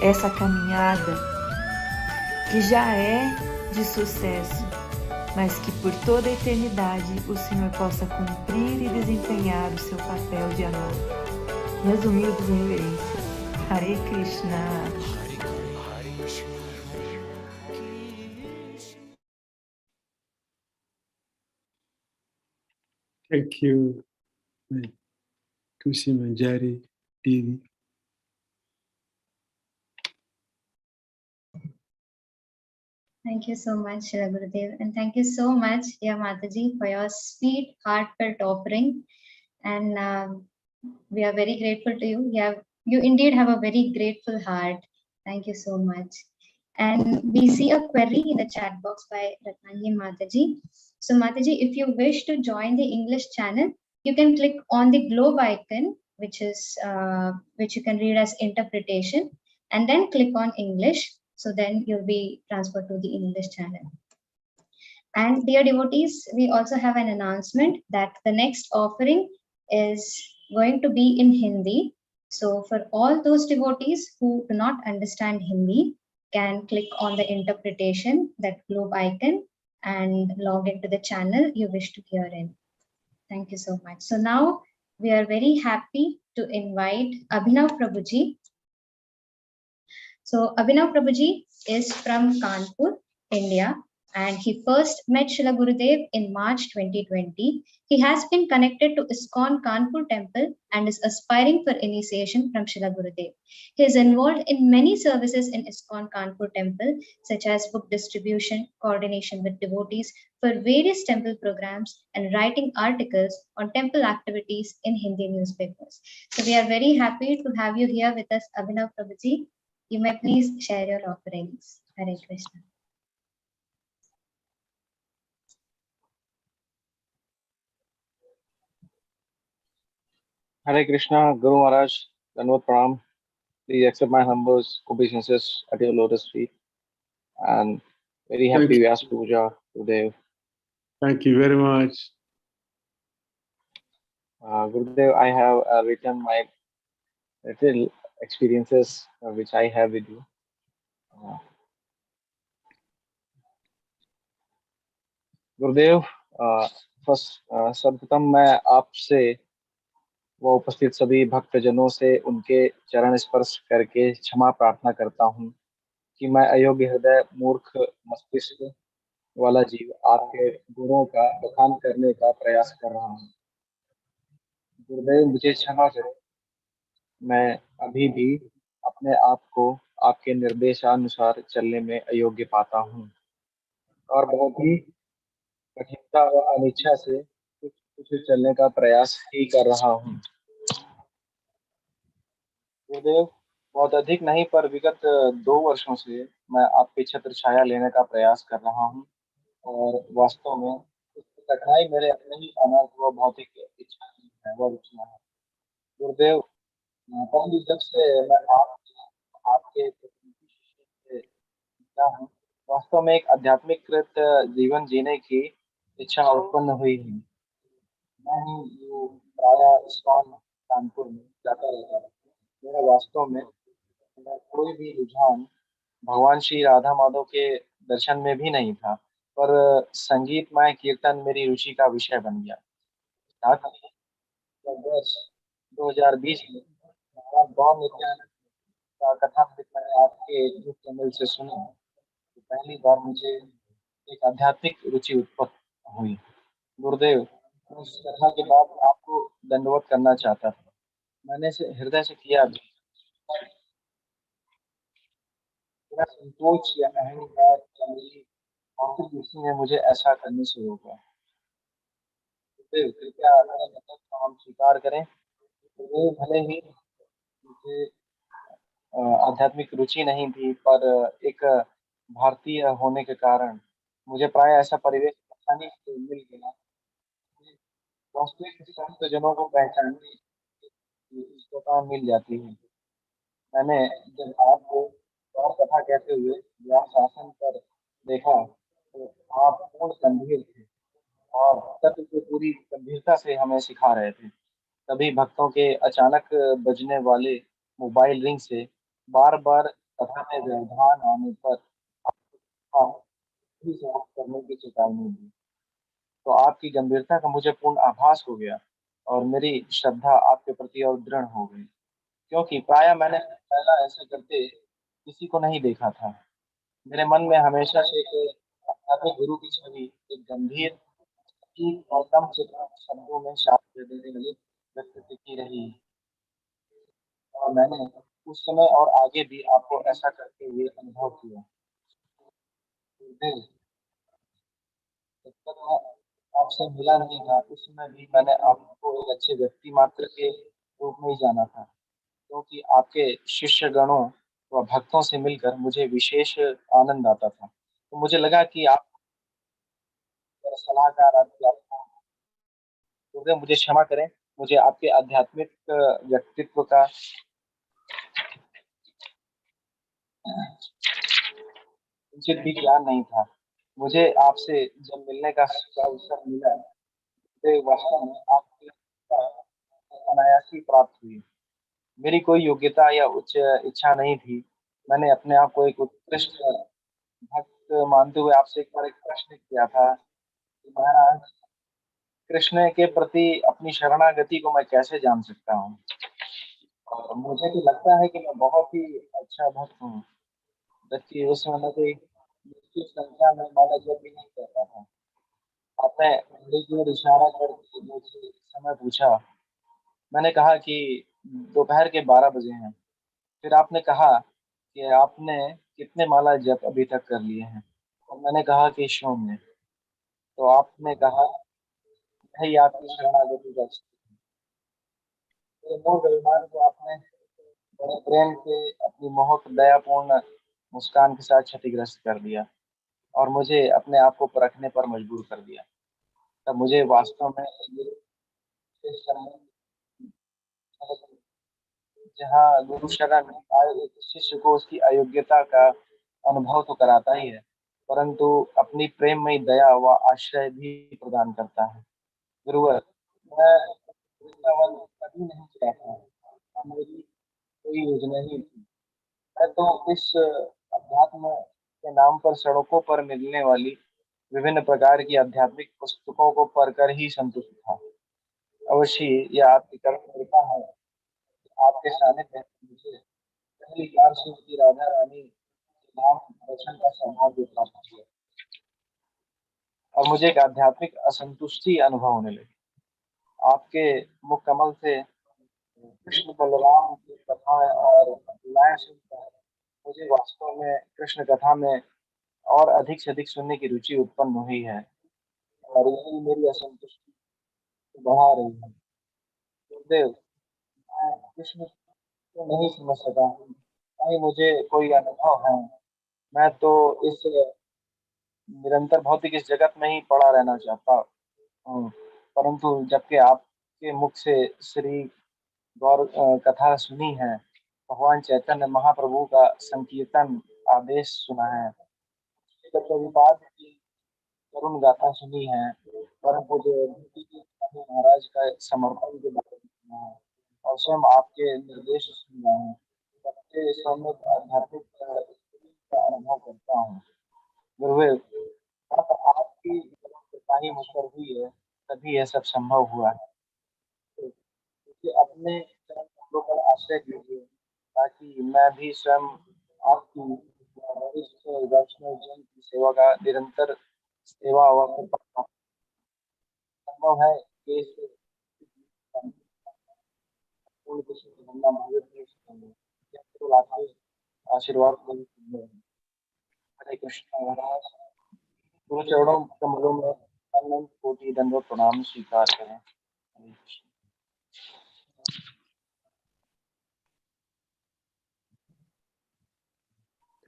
essa caminhada que já é de sucesso, mas que por toda a eternidade o Senhor possa cumprir e desempenhar o seu papel de amor. Minhas humildes reverências. Hare Krishna. Thank you, Tulsi Manjari Devi. Thank you so much, Srila Gurudev. And thank you so much, dear Mataji, for your sweet, heartfelt offering. And we are very grateful to you. You indeed have a very grateful heart. Thank you so much. And we see a query in the chat box by Ratnangi Mataji. So Mataji, if you wish to join the English channel, you can click on the globe icon, which you can read as interpretation, and then click on English. So then you'll be transferred to the English channel. And dear devotees, we also have an announcement that the next offering is going to be in Hindi. So for all those devotees who do not understand Hindi, can click on the interpretation, that globe icon, and log into the channel you wish to hear in. Thank you so much. So now we are very happy to invite Abhinav Prabhuji. So Abhinav Prabhuji is from Kanpur, India, and he first met Srila Gurudev in March 2020. He has been connected to ISKCON Kanpur temple and is aspiring for initiation from Srila Gurudev. He is involved in many services in ISKCON Kanpur temple, such as book distribution, coordination with devotees for various temple programs, and writing articles on temple activities in Hindi newspapers. So we are very happy to have you here with us, Abhinav Prabhuji. You may please share your offerings. Hare Krishna. Hare Krishna, Guru Maharaj. Dandavat Pranam. Please accept my humble obeisances at your lotus feet. And very happy Vyasa-puja Gurudev. Thank you very much. Gurudev, I have written my little experiences which I have with you. Gurudev, first सर्वप्रथम मैं आपसे व उपस्थित सभी भक्तजनों से उनके चरण स्पर्श करके क्षमा प्रार्थना करता हूँ कि मैं अयोग्य हृदय मूर्ख मस्तिष्क वाला जीव आपके गुणों का बखान करने का प्रयास कर रहा हूँ। गुरुदेव, मुझे क्षमा करें। मैं अभी भी अपने आप को आपके निर्देशानुसार चलने में अयोग्य पाता हूँ और बहुत ही कठिनता व अनिच्छा से कुछ कुछ चलने का प्रयास ही कर रहा हूँ। गुरुदेव, बहुत अधिक नहीं पर विगत 2 वर्षों से मैं आपकी छत्र छाया लेने का प्रयास कर रहा हूँ और वास्तव में इसकी कठिनाई मेरे अपने ही अनर्थ व भौतिक इच्छा है व रुचना है। गुरुदेव, परंतु जब से मैं आपके तकनीकी शिष्य से मिला हूँ, वास्तव में एक आध्यात्मिकृत जीवन जीने की इच्छा उत्पन्न हुई है। मैं ही जो प्रायः इस्कॉन कानपुर में जाता रहता था। मेरा वास्तव में कोई भी रुझान भगवान श्री राधा माधव के दर्शन में भी नहीं था, पर संगीतमय कीर्तन मेरी रुचि का विषय बन गया। साथ ही वर्ष 2020 में गौ नित्यानंद का कथामृत मैंने आपके यूट्यूब चैनल से सुना, तो पहली बार मुझे एक आध्यात्मिक रुचि उत्पन्न हुई। गुरुदेव, उस कथा के बाद आपको दंडवत करना चाहता था। मैंने इसे हृदय से किया भी। मेरा संकोच या अहंकार या मेरी आंतरिक दृष्टि ने मुझे ऐसा करने से रोका। गुरुदेव, कृपया मेरा मतलब को हम स्वीकार करें। गुरुदेव, भले ही मुझे आध्यात्मिक रुचि नहीं थी, पर एक भारतीय होने के कारण मुझे प्राय ऐसा परिवेश आसानी से मिल गया। वास्तविक संत जनों को पहचानने की स्वतः मिल जाती है। मैंने जब आपको और कथा कहते हुए व्यास आसन पर देखा, तो आप पूर्ण गंभीर थे और तत्व को पूरी गंभीरता से हमें सिखा रहे थे। तभी भक्तों के अचानक बजने वाले मोबाइल रिंग से बार-बार कथा में व्यवधान आने पर भी समाप्त करने की चेतावनी दी। तो आपकी गंभीरता का मुझे पूर्ण आभास हो गया और मेरी श्रद्धा आपके प्रति और दृढ़ हो गई, क्योंकि प्रायः मैंने पहला ऐसा करते किसी को नहीं देखा था। मेरे मन में हमेशा से एक अपने गुरु की छवि, एक गंभीर और कम से कम शब्दों में शास्त्र देने वाली व्यक्ति की रही, और मैंने उस समय और आगे भी आपको ऐसा करते हुए अनुभव किया। जब तक मैं आपसे मिला नहीं था, उस समय भी मैंने आपको एक अच्छे व्यक्ति मात्र के रूप में ही जाना था, क्योंकि आपके शिष्य गणों व भक्तों से मिलकर मुझे विशेष आनंद आता था। तो मुझे लगा कि आप सलाहकार आदि आपको, तो मुझे क्षमा करें। मुझे आपके आध्यात्मिक व्यक्तित्व का किंचित भी ज्ञान नहीं था। मुझे आपसे जब मिलने का अवसर मिला, तो वास्तव में आपकी अनायासी प्राप्त हुई। मेरी कोई योग्यता या उच्च इच्छा नहीं थी। मैंने अपने आप को एक उत्कृष्ट भक्त मानते हुए आपसे एक बार एक प्रश्न किया था कि महाराज, कृष्ण के प्रति अपनी शरणागति को मैं कैसे जान सकता हूँ? और मुझे तो लगता है कि मैं बहुत ही अच्छा भक्त हूँ, जबकि उस समय कोई निश्चित संख्या में माला जप भी नहीं करता था। आपने उंगली की ओर इशारा करके मुझसे समय पूछा। मैंने कहा कि दोपहर के 12 बजे हैं। फिर आपने कहा कि आपने कितने माला जप अभी तक कर लिए हैं? और मैंने कहा कि शून्य। तो आपने कहा, यही आपकी शरणागति का मूल अभिमान को आपने बड़े प्रेम से अपनी मोहक दयापूर्ण मुस्कान के साथ क्षतिग्रस्त कर दिया और मुझे अपने आप को परखने पर मजबूर कर दिया। तब मुझे वास्तव में जहाँ गुरु शरण आए एक शिष्य को उसकी अयोग्यता का अनुभव तो कराता ही है, परंतु अपनी प्रेममयी दया व आश्रय भी प्रदान करता है। गुरुवर, मैं वृंदावन कभी नहीं चाहता, मेरी कोई योजना ही थी। मैं तो इस अध्यात्म के नाम पर सड़कों पर मिलने वाली विभिन्न प्रकार की आध्यात्मिक पुस्तकों को पढ़कर ही संतुष्ट था। अवश्य यह आपकी कर्म कृपा है, आपके सानिध्य में मुझे पहली बार श्रीमती राधा रानी के नाम दर्शन का सौभाग्य प्राप्त हुआ और मुझे एक आध्यात्मिक असंतुष्टि अनुभव होने लगी। आपके मुख कमल से कृष्ण बलराम की कथाएं और लीलाएं सुनकर मुझे वास्तव में कृष्ण कथा में और अधिक से अधिक सुनने की रुचि उत्पन्न हुई है और यही मेरी असंतुष्टि बढ़ा रही है। गुरुदेव, मैं कृष्ण को नहीं समझ सका, नहीं मुझे कोई अनुभव है। मैं तो इस निरंतर भौतिक इस जगत में ही पड़ा रहना चाहता हूँ, परंतु जबकि आपके मुख से श्री गौर कथा सुनी है, भगवान चैतन्य महाप्रभु का संकीर्तन आदेश सुना है, प्रभुपाद की करुण गाथा सुनी है, परम पूज्य महाराज का समर्पण के बारे में सुना है और स्वयं आपके निर्देश सुना है, सबसे सम्यक आध्यात्मिक का अनुभव करता हूँ। गुरुदेव, आपकी कृपा ही मुझ पर हुई है, तभी यह सब संभव हुआ है। अपने चरण कमलों पर आश्रय दीजिए ताकि मैं भी स्वयं आपकी वरिष्ठ वैष्णव जन की सेवा का निरंतर सेवा अवसर पाता हूं। संभव है कि आशीर्वाद हरे कृष्ण महाराज, गुरु चरणों कमलों में अनंत कोटि दंडवत प्रणाम स्वीकार करें। हरे Krishna.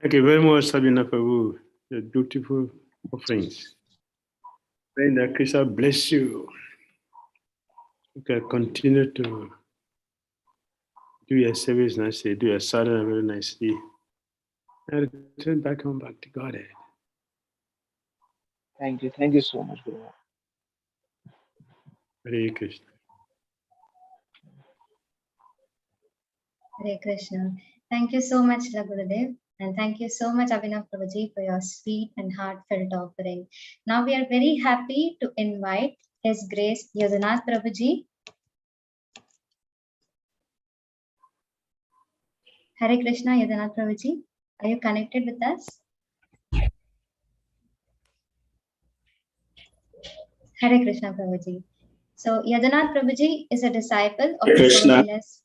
Thank you very much, Sabina Prabhu. Your beautiful offerings. May the Krishna bless you. You can continue to do your service nicely, do your sadhana very nicely, and return back home back to Godhead. Thank you so much, Guru. Hare Krishna. Hare Krishna. Thank you so much, Gurudev. And thank you so much, Abhinav Prabhuji, for your sweet and heartfelt offering. Now we are very happy to invite His Grace Yadanath Prabhuji. Hare Krishna, Yadanath Prabhuji. Are you connected with us? Hare Krishna, Prabhuji. So Yadanath Prabhuji is a disciple of His Holiness.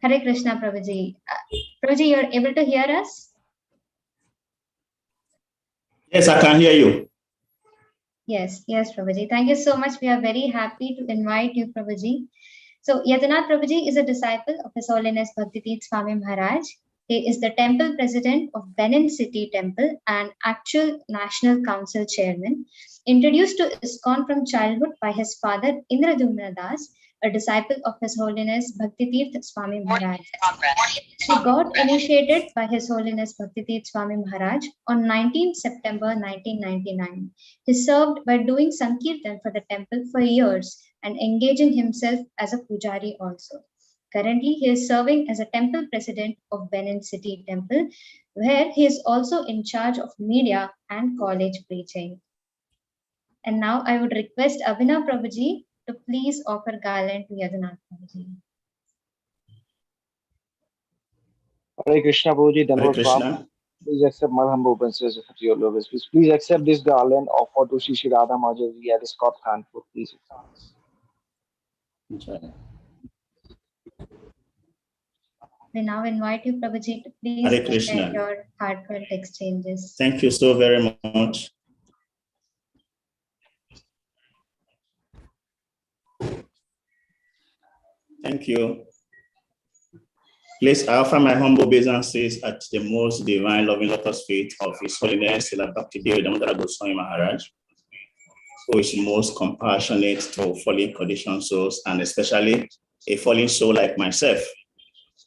Hare Krishna, Prabhuji. Prabhuji, you're able to hear us? Yes, I can hear you. Yes, Prabhuji. Thank you so much. We are very happy to invite you, Prabhuji. So, Yadanath Prabhuji is a disciple of His Holiness Bhakti Dhira Swami Maharaj. He is the temple president of Benin City Temple and actual National Council chairman. Introduced to ISKCON from childhood by his father, Indradumna Das, a disciple of His Holiness Bhakti Dhira Swami Maharaj. He got initiated by His Holiness Bhakti Dhira Swami Maharaj on 19 September 1999. He served by doing Sankirtan for the temple for years and engaging himself as a pujari also. Currently, he is serving as a temple president of Benin City Temple, where he is also in charge of media and college preaching. And now I would request Abhinav Prabhuji to please offer garland to Yadanath Prabhuji. Hare Krishna, Prabhuji. Hare Krishna. Please accept my humble obeisances to your loves. Please accept this garland offered to Shri Radha Maji at Scott Kanpur. Please accept. We now invite you, Prabhuji, to please Hare Krishna. share your heartfelt exchanges. Thank you so very much. Thank you. Please, I offer my humble obeisances at the most divine loving lotus feet of His Holiness Bhakti Dhira Damodara Swami Maharaj. who is most compassionate to fallen conditioned souls, and especially a fallen soul like myself.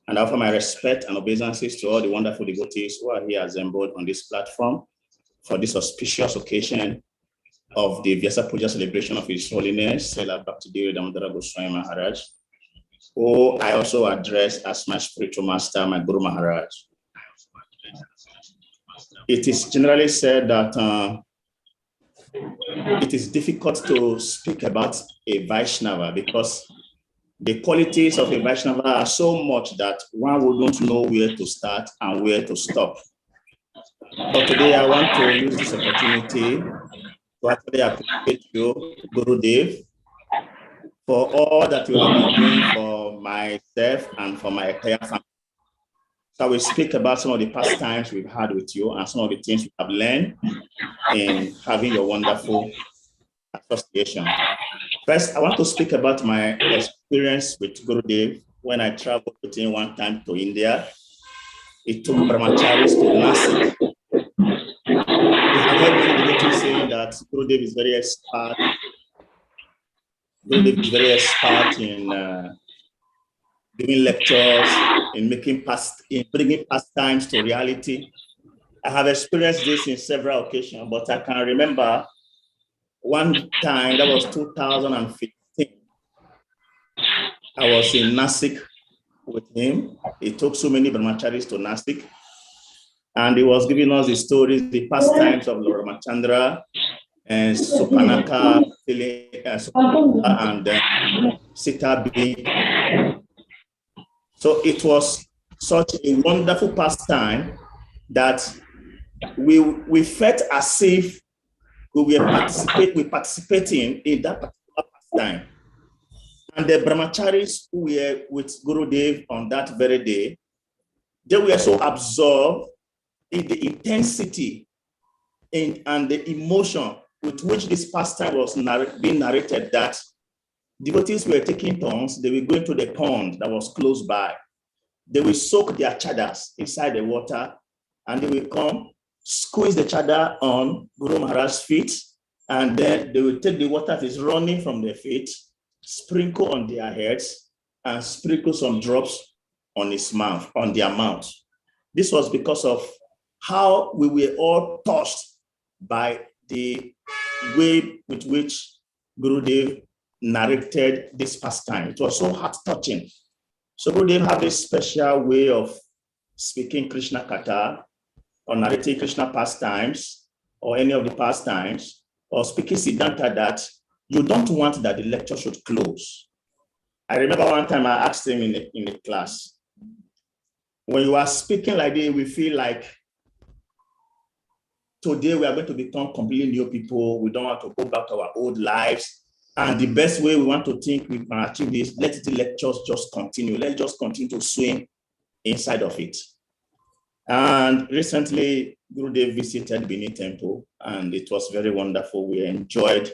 And I offer my respect and obeisances to all the wonderful devotees who are here assembled on this platform for this auspicious occasion of the Vyasa-puja celebration of His Holiness, Srila Bhakti Dhira Damodara Swami Maharaj, who I also address as my spiritual master, my Guru Maharaj. It is generally said that it is difficult to speak about a Vaishnava because the qualities of a Vaishnava are so much that one wouldn't know where to start and where to stop. But today I want to use this opportunity to actually appreciate you, Gurudev, for all that you have been doing for myself and for my entire family. So I will speak about some of the past times we've had with you and some of the things we have learned in having your wonderful association. First, I want to speak about my experience with Gurudev when I traveled with him one time to India. It took brahmacharis to Nasik. I have heard many devotees saying that Gurudev is very expert. Gurudev is very expert in giving lectures, in bringing pastimes to reality. I have experienced this in several occasions, but I can remember one time, that was 2015. I was in Nasik with him. He took so many brahmacharis to Nasik, and he was giving us the stories, the pastimes of Lord Ramachandra and Supanaka and Sita being. So it was such a wonderful pastime that we felt as if we were participating in that particular pastime. And the brahmacharis who were with Gurudev on that very day, they were so absorbed in the intensity and the emotion with which this pastime was being narrated that devotees were taking turns. They were going to the pond that was close by. They will soak their chadas inside the water, and they will come, squeeze the chada on Guru Maharaj's feet, and then they will take the water that is running from their feet, sprinkle on their heads, and sprinkle some drops on his mouth, on their mouth. This was because of how we were all touched by the way with which Gurudev narrated this pastime. It was so heart-touching. So Gurudev had this special way of speaking Krishna Katha, or narrating Krishna pastimes, or any of the pastimes, or speaking Siddhanta that you don't want that the lecture should close. I remember one time I asked him in the class, when you are speaking like this, we feel like today we are going to become completely new people. We don't want to go back to our old lives. And the best way we want to think we can achieve this, let the lectures just continue. Let's just continue to swim inside of it. And recently, Gurudev visited Bini Temple, and it was very wonderful. We enjoyed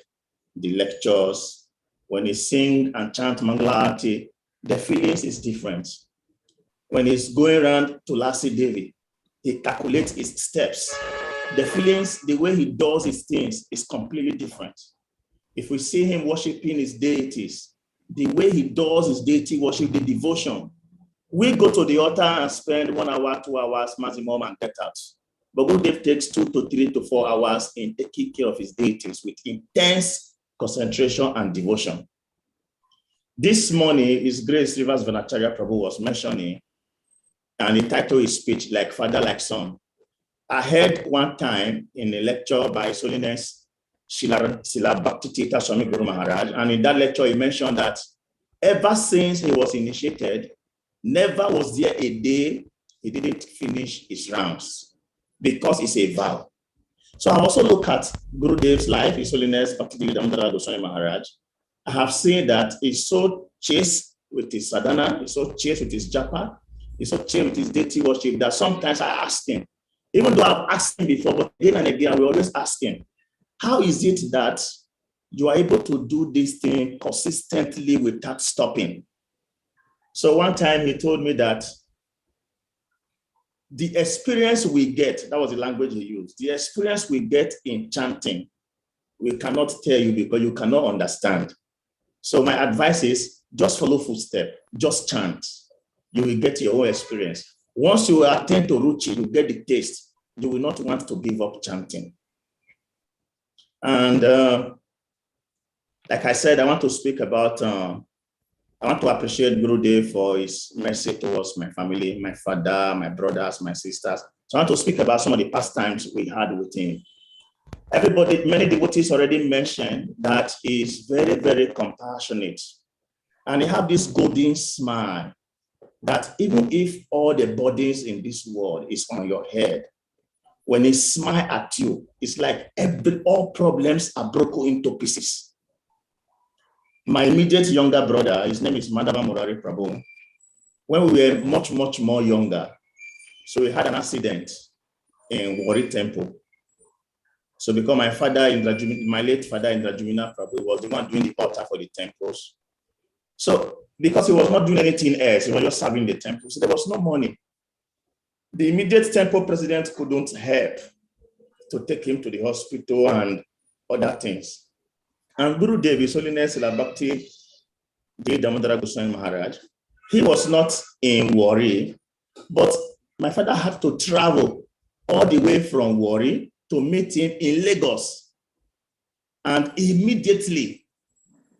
the lectures. When he sing and chant Mangalarati, the feelings is different. When he's going around to Lasi Devi, he calculates his steps. The feelings, the way he does his things is completely different. If we see him worshiping his deities, the way he does his deity worship, the devotion, we go to the altar and spend 1 hour, 2 hours maximum and get out. But Gurudev takes 2 to 3 to 4 hours in taking care of his deities with intense concentration and devotion. This morning, His Grace Rivas Vanacharya Prabhu was mentioning, and he titled his speech, Like Father, Like Son. I heard one time in a lecture by His Holiness Srila Bhakti Dhira Swami Guru Maharaj, and in that lecture he mentioned that ever since he was initiated, never was there a day he didn't finish his rounds, because it's a vow. So I also look at Gurudev's life, His Holiness Bhakti Dhira Damodara Swami Maharaj. I have seen that he's so chaste with his sadhana, he's so chaste with his japa, he's so chaste with his deity worship that sometimes I ask him, even though I've asked him before, but again and again, we always ask him, how is it that you are able to do this thing consistently without stopping? So one time he told me that the experience we get, that was the language he used, the experience we get in chanting we cannot tell you because you cannot understand. So my advice is just follow footsteps, just chant. You will get your own experience. Once you attend to Ruchi, you get the taste. You will not want to give up chanting. And like I said, I want to speak about, I want to appreciate Gurudev for his mercy towards my family, my father, my brothers, my sisters. So I want to speak about some of the past times we had with him. Everybody, many devotees already mentioned that he's very, very compassionate. And he have this golden smile that even if all the burdens in this world is on your head, when he smile at you, it's like all problems are broken into pieces. My immediate younger brother, his name is Madhava Murari Prabhu. When we were much, much more younger, so we had an accident in Wari Temple. So because my father, my late father, Indrajumina Prabhu, was the one doing the altar for the temples. So because he was not doing anything else, he was just serving the temple, so there was no money. The immediate temple president couldn't help to take him to the hospital and other things. And Gurudev, His Holiness Bhakti Dhira Damodara Swami Maharaj, he was not in Wari, but my father had to travel all the way from Wari to meet him in Lagos. And immediately,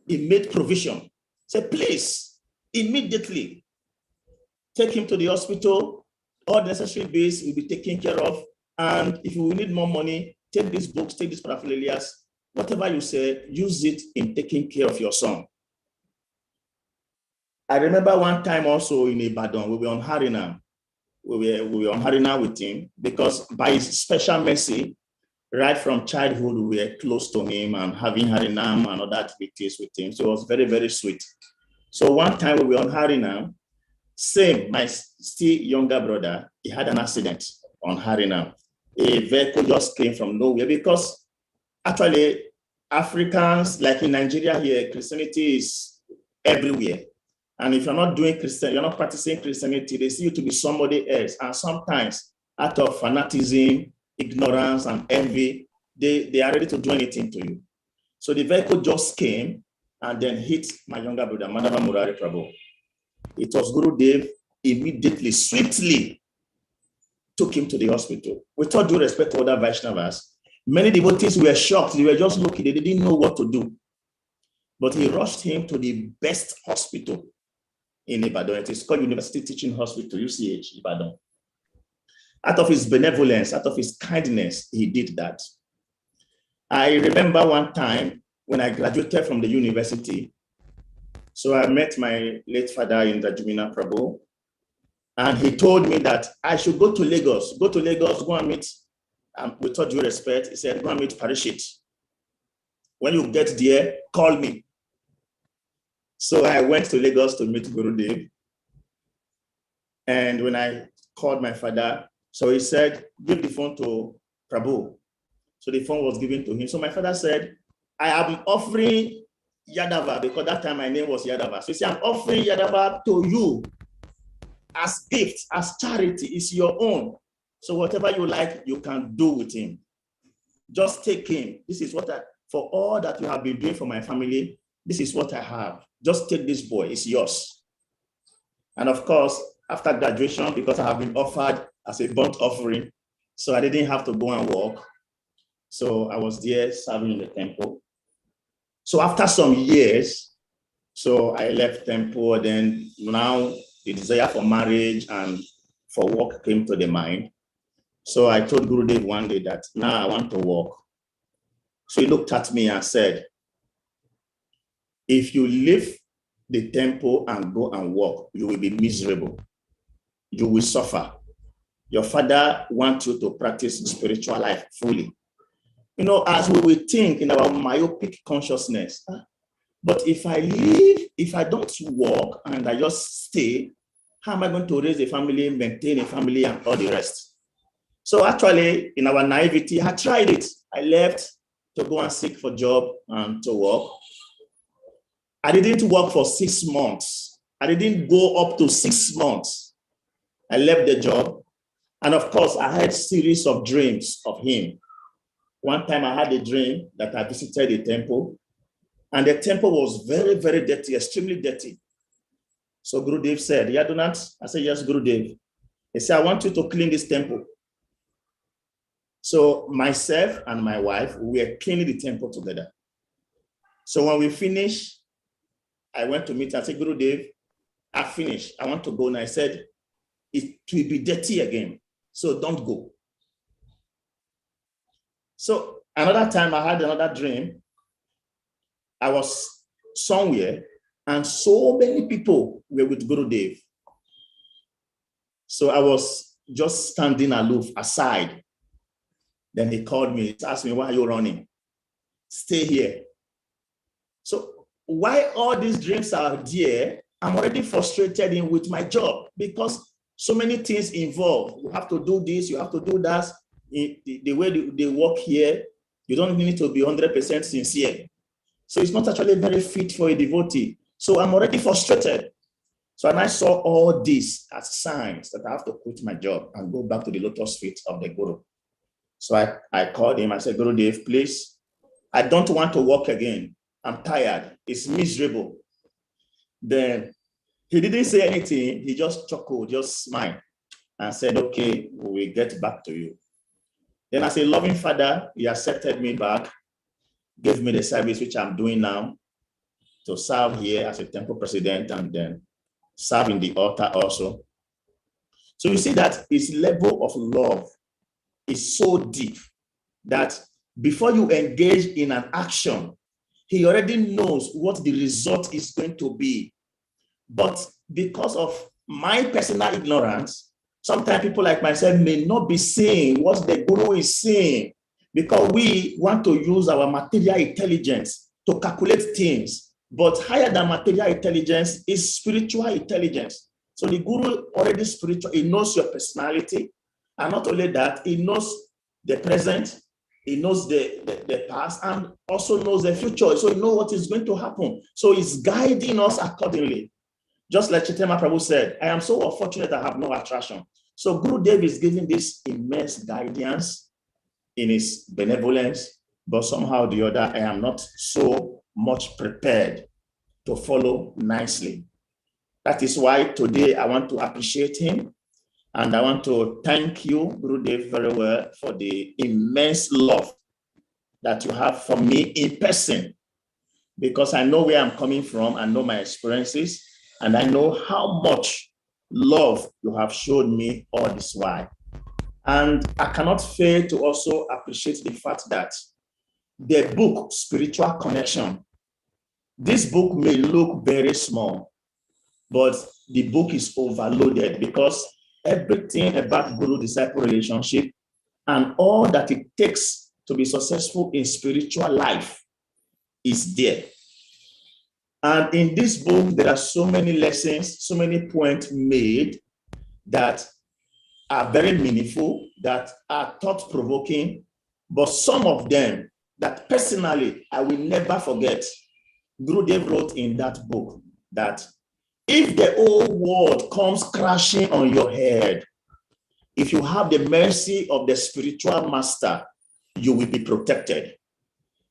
he made provision. Said, please, immediately take him to the hospital. All necessary bills will be taken care of. And if you need more money, take these books, take these paraphernalia. Whatever you say, use it in taking care of your son. I remember one time also in Ibadan, we were on Harinam. We were on Harinam with him because by his special mercy, right from childhood, we were close to him and having Harinam and other activities with him. So it was very, very sweet. So one time we were on Harinam, same, my still younger brother, he had an accident on Harinam. A vehicle just came from nowhere because actually Africans, like in Nigeria here, Christianity is everywhere. And if you're not doing Christian, you're not practicing Christianity, they see you to be somebody else. And sometimes out of fanaticism, ignorance, and envy, they are ready to do anything to you. So the vehicle just came and then hit my younger brother, Madhava Murari Prabhu. It was Gurudev immediately, swiftly took him to the hospital. With all due respect to other Vaishnavas, many devotees were shocked. They were just looking, they didn't know what to do. But he rushed him to the best hospital in Ibadan. It is called University Teaching Hospital, UCH, Ibadan. Out of his benevolence, out of his kindness, he did that. I remember one time when I graduated from the university, so I met my late father, Indrajumina Prabhu, and he told me that I should go to Lagos, go and meet, with all due respect, he said, go and meet Parishit. When you get there, call me. So I went to Lagos to meet Gurudev. And when I called my father, so he said, give the phone to Prabhu. So the phone was given to him. So my father said, I am offering Yadava, because that time my name was Yadava. So he said, I'm offering Yadava to you as gift, as charity. It's your own. So whatever you like, you can do with him. Just take him. This is what for all that you have been doing for my family, this is what I have. Just take this boy, it's yours. And of course, after graduation, because I have been offered as a burnt offering, so I didn't have to go and work. So I was there serving in the temple. So after some years, so I left temple, then now the desire for marriage and for work came to the mind. So I told Gurudev one day that now I want to work. So he looked at me and said, if you leave the temple and go and work, you will be miserable. You will suffer. Your father wants you to practice spiritual life fully. You know, as we will think in our myopic consciousness, but if I leave, if I don't work and I just stay, how am I going to raise a family, maintain a family, and all the rest? So actually, in our naivety, I tried it. I left to go and seek for a job and to work. I didn't work for 6 months. I didn't go up to 6 months. I left the job. And of course, I had a series of dreams of him. One time I had a dream that I visited a temple, and the temple was very, very dirty, extremely dirty. So Gurudev said, Yadunat, I said, yes, Gurudev. He said, I want you to clean this temple. So myself and my wife, we were cleaning the temple together. So when we finished, I went to meet her. I said, Gurudev, I finished. I want to go. And I said, it will be dirty again, so don't go. So another time I had another dream. I was somewhere and so many people were with Gurudev. So I was just standing aloof aside. Then he called me, he asked me, why are you running? Stay here. So why all these dreams are there, I'm already frustrated with my job because so many things involved. You have to do this, you have to do that. The way they work here, you don't need to be 100% sincere. So it's not actually very fit for a devotee. So I'm already frustrated. So and I saw all this as signs that I have to quit my job and go back to the lotus feet of the Guru. So I called him. I said, Gurudev, please, I don't want to work again. I'm tired. It's miserable. Then he didn't say anything. He just chuckled, just smiled and said, okay, we'll get back to you. Then as a loving father, he accepted me back, gave me the service which I'm doing now to serve here as a temple president and then serve in the altar also. So you see that his level of love is so deep that before you engage in an action, he already knows what the result is going to be. But because of my personal ignorance, sometimes people like myself may not be saying what the Guru is saying because we want to use our material intelligence to calculate things. But higher than material intelligence is spiritual intelligence. So the Guru already spiritual, he knows your personality. And not only that, he knows the present, he knows the past, and also knows the future. So he knows what is going to happen. So he's guiding us accordingly. Just like Chaitanya Prabhu said, I am so fortunate I have no attraction. So Gurudev is giving this immense guidance in his benevolence, but somehow or the other, I am not so much prepared to follow nicely. That is why today I want to appreciate him. And I want to thank you, Gurudev, very well for the immense love that you have for me in person, because I know where I'm coming from, I know my experiences, and I know how much love you have shown me all this while. And I cannot fail to also appreciate the fact that the book, Spiritual Connection, this book may look very small, but the book is overloaded because everything about Guru-disciple relationship and all that it takes to be successful in spiritual life is there. And in this book, there are so many lessons, so many points made that are very meaningful, that are thought-provoking, but some of them that personally I will never forget. Gurudev wrote in that book that if the whole world comes crashing on your head, if you have the mercy of the spiritual master, you will be protected.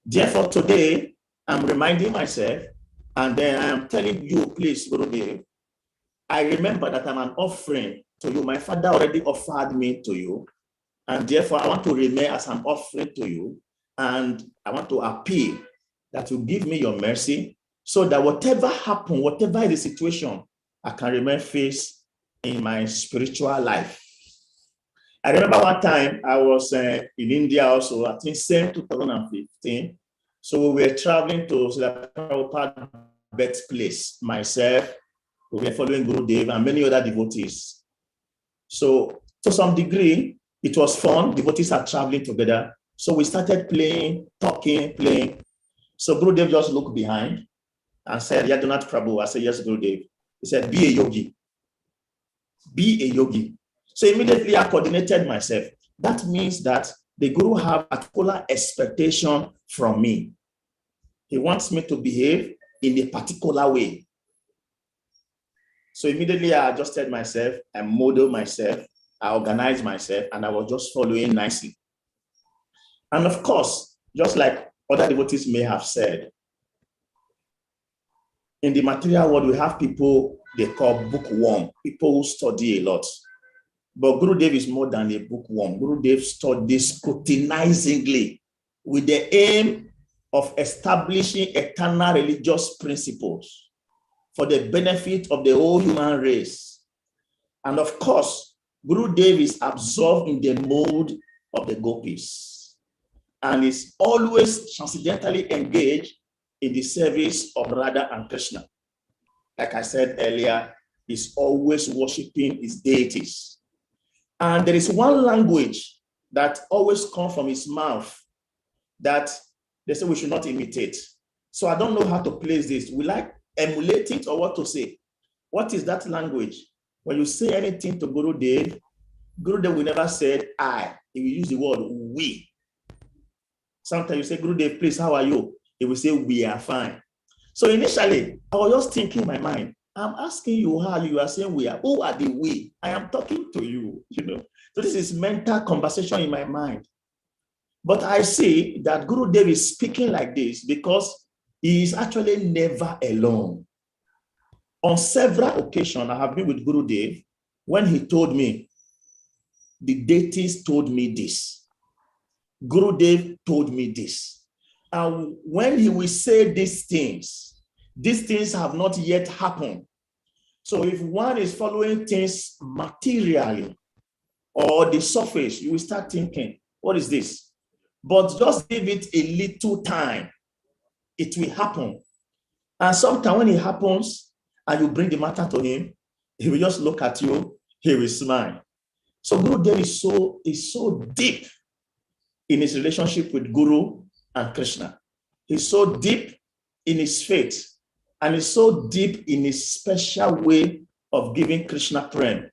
Therefore, today, I'm reminding myself, and then I am telling you, please, Gurudev, I remember that I'm an offering to you. My father already offered me to you, and therefore, I want to remain as an offering to you, and I want to appeal that you give me your mercy, so that whatever happens, whatever is the situation, I can remain faithful in my spiritual life. I remember one time I was in India also, I think same 2015. So we were traveling to Srila Prabhupada's birthplace, myself, we were following Gurudev and many other devotees. So to some degree, it was fun. Devotees are traveling together. So we started playing, talking, playing. So Gurudev just looked behind and said, Yadunat Prabhu. I said, yes, Gurudev. He said, be a yogi. Be a yogi. So immediately I coordinated myself. That means that the Guru has a particular expectation from me. He wants me to behave in a particular way. So immediately I adjusted myself, I modeled myself, I organized myself, and I was just following nicely. And of course, just like other devotees may have said, in the material world, we have people they call bookworm, people who study a lot. But Gurudev is more than a bookworm. Gurudev studies scrutinizingly with the aim of establishing eternal religious principles for the benefit of the whole human race. And of course, Gurudev is absorbed in the mode of the gopis and is always transcendentally engaged in the service of Radha and Krishna. Like I said earlier, he's always worshiping his deities. And there is one language that always comes from his mouth that they say we should not imitate. So I don't know how to place this. Will I emulate it or what to say? What is that language? When you say anything to Gurudev, Gurudev will never say I. He will use the word we. Sometimes you say, Gurudev, please, how are you? He will say, we are fine. So initially, I was just thinking in my mind, I'm asking you how you are saying we are. Who are the we? I am talking to you, So this is mental conversation in my mind. But I see that Gurudev is speaking like this because he is actually never alone. On several occasions, I have been with Gurudev when he told me, the deities told me this. Gurudev told me this. And when he will say these things have not yet happened. So if one is following things materially or the surface, you will start thinking, what is this? But just give it a little time. It will happen. And sometimes when it happens and you bring the matter to him, he will just look at you, he will smile. So Gurudev is so deep in his relationship with Guru and Krishna. He's so deep in his faith, and he's so deep in his special way of giving Krishna prem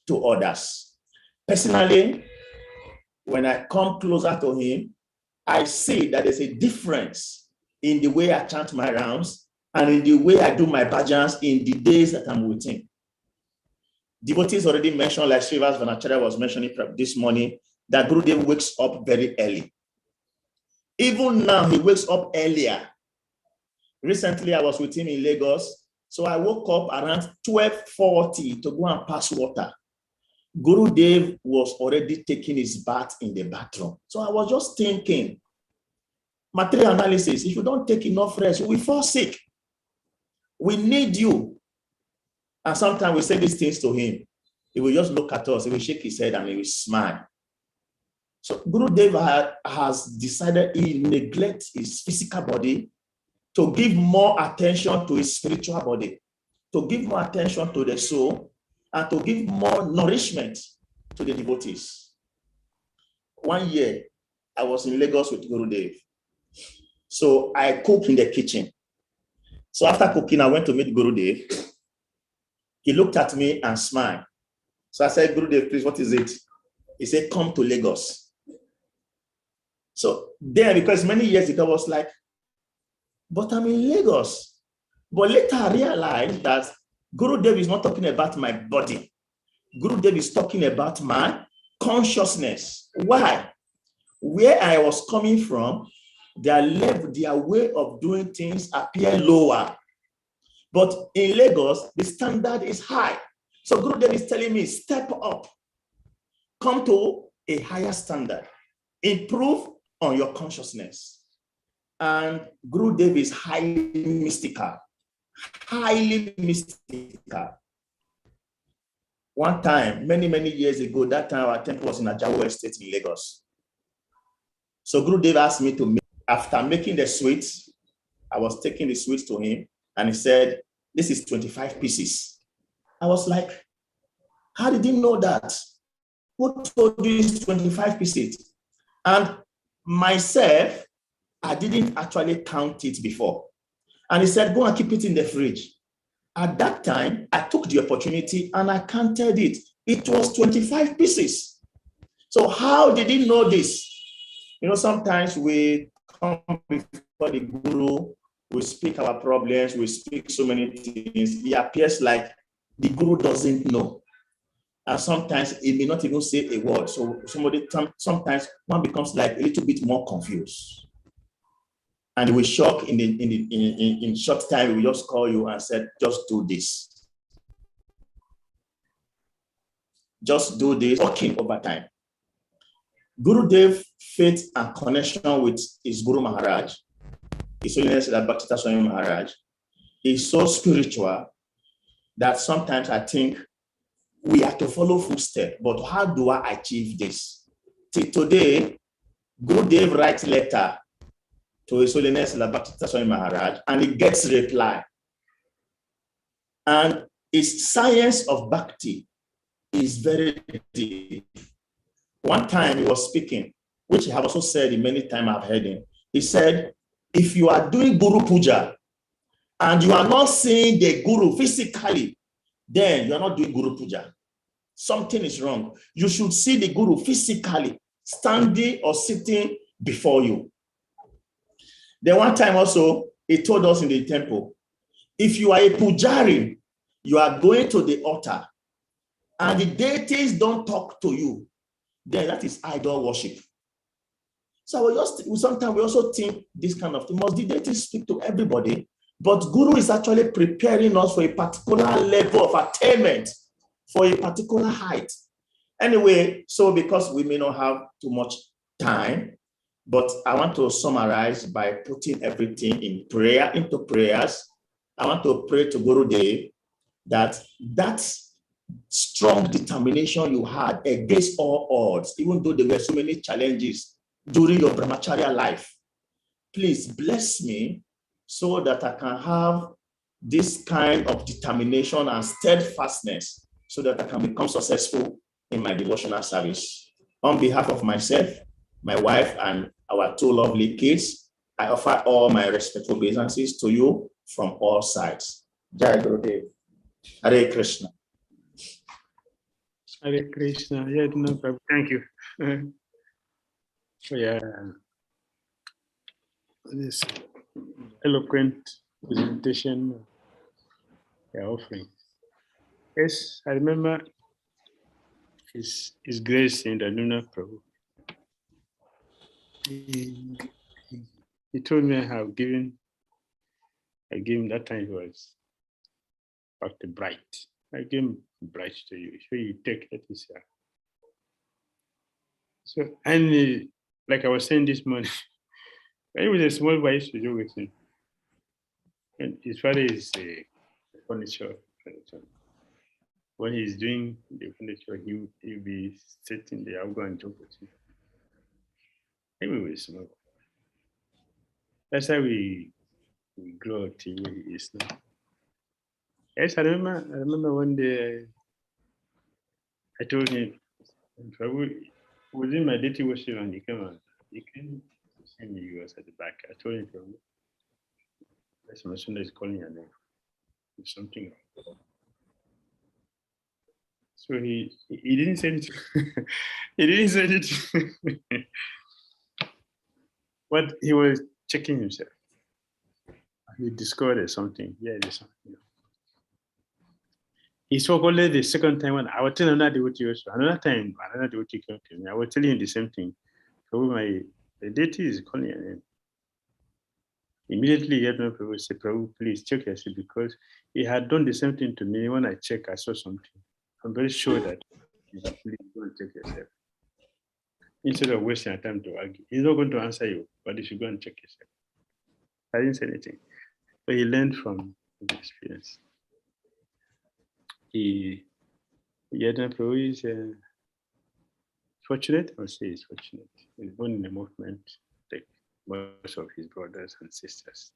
to others. Personally, when I come closer to him, I see that there's a difference in the way I chant my rounds and in the way I do my bhajans in the days that I'm with him. Devotees already mentioned, like Srivas Vanacharya was mentioning this morning, that Gurudev wakes up very early. Even now, he wakes up earlier. Recently, I was with him in Lagos, so I woke up around 12:40 to go and pass water. Gurudev was already taking his bath in the bathroom. So I was just thinking, material analysis, if you don't take enough rest, we fall sick. We need you. And sometimes we say these things to him. He will just look at us, he will shake his head and he will smile. So Gurudev has decided he neglects his physical body to give more attention to his spiritual body, to give more attention to the soul, and to give more nourishment to the devotees. One year, I was in Lagos with Gurudev. So I cook in the kitchen. So after cooking, I went to meet Gurudev. He looked at me and smiled. So I said, Gurudev, please, what is it? He said, come to Lagos. So then, because many years ago, I was like, but I'm in Lagos. But later I realized that Gurudev is not talking about my body. Gurudev is talking about my consciousness. Why? Where I was coming from, their level, their way of doing things appear lower. But in Lagos, the standard is high. So Gurudev is telling me, step up. Come to a higher standard. Improve on your consciousness. And Gurudev is highly mystical. Highly mystical. One time, many, many years ago, that time our temple was in Ajawo Estate in Lagos. So Gurudev asked me to make, after making the sweets, I was taking the sweets to him, and he said, this is 25 pieces. I was like, how did he know that? Who told you it's 25 pieces? And myself, I didn't actually count it before. And he said, go and keep it in the fridge. At that time, I took the opportunity and I counted it. It was 25 pieces. So how did he know this? Sometimes we come before the Guru, we speak our problems, we speak so many things. It appears like the Guru doesn't know. And sometimes it may not even say a word. So sometimes one becomes like a little bit more confused. And we shock in short time, we just call you and said, just do this. Just do this, working over time. Gurudev, faith and connection with his Guru Maharaj, His Holiness Bhakti Dhira Swami Maharaj, is so spiritual that sometimes I think we have to follow footsteps. But how do I achieve this? Till today, Gurudev writes letter to His Holiness Bhakti Dhira Swami Maharaj, and he gets reply. And his science of bhakti is very deep. One time he was speaking, which I have also said in many times I've heard him. He said, if you are doing Guru Puja and you are not seeing the Guru physically, then you are not doing Guru Puja. Something is wrong. You should see the Guru physically, standing or sitting before you. Then one time also, he told us in the temple, if you are a pujari, you are going to the altar and the deities don't talk to you, then that is idol worship. So sometimes we also think this kind of thing. Must the deities speak to everybody? But Guru is actually preparing us for a particular level of attainment, for a particular height. Anyway, so because we may not have too much time, but I want to summarize by putting everything in prayer, into prayers. I want to pray to Gurudev that strong determination you had against all odds, even though there were so many challenges during your brahmacharya life, please bless me so that I can have this kind of determination and steadfastness so that I can become successful in my devotional service. On behalf of myself, my wife, and our two lovely kids, I offer all my respectful obeisances to you from all sides. Jai Gurudev. Hare Krishna. Hare Krishna. Yeah, no problem. Thank you. This eloquent presentation you're offering. Yes, I remember His Grace in the Lunar Prabhu. He told me I gave him that time he was Dr. Bright. I gave him Bright to you. So you take that is so, and like I was saying this morning, it was a small boy to do with him. And his father is a furniture. When he's doing the furniture, he'll be sitting there. I'll go and joke with him. Maybe we're small. That's how we grow to where he is now. Yes, I remember one day I told him, within my deity worship, and he came see me, he was at the back. I told him, that's my son is calling your name. There's something wrong. So he didn't say it. He didn't say it. But he was checking himself. He discovered something. Yeah, there's something. He spoke only the second time when I was telling another devotee also. Another time, another devotee came to me. I was telling him the same thing. So the deity is calling your name. Immediately, he had no Prabhu say, Prabhu, please check yourself, because he had done the same thing to me. When I checked, I saw something. I'm very sure that you should please go and check yourself. Instead of wasting your time to argue. He's not going to answer you, but you should go and check yourself. I didn't say anything. But he learned from his experience. Yadna Prabhu is fortunate, I would say he's fortunate. He's born in a movement like most of his brothers and sisters.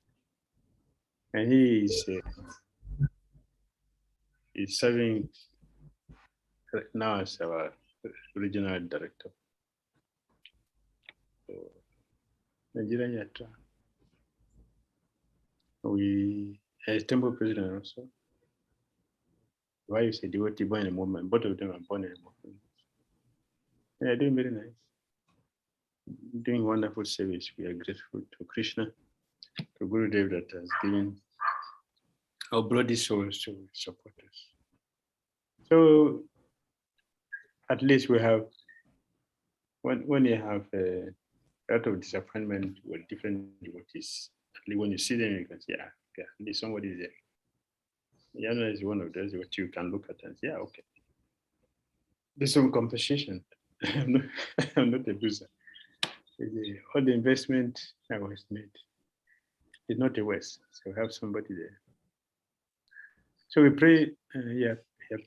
And he is serving now as our regional director. So, Nigeria Yatra. We as temple president also. Why you say devotee born in a movement? Both of them are born in a movement. They are doing very nice. Doing wonderful service. We are grateful to Krishna, to Gurudev that has given our bloody souls to support us. So at least we have, when you have a lot of disappointment with different devotees, at least when you see them, you can say, yeah, at least somebody is there. Yana is one of those what you can look at and say, yeah, okay. There's some compensation. I'm not a loser. All the investment I was made is not a waste. So we have somebody there. So we pray, your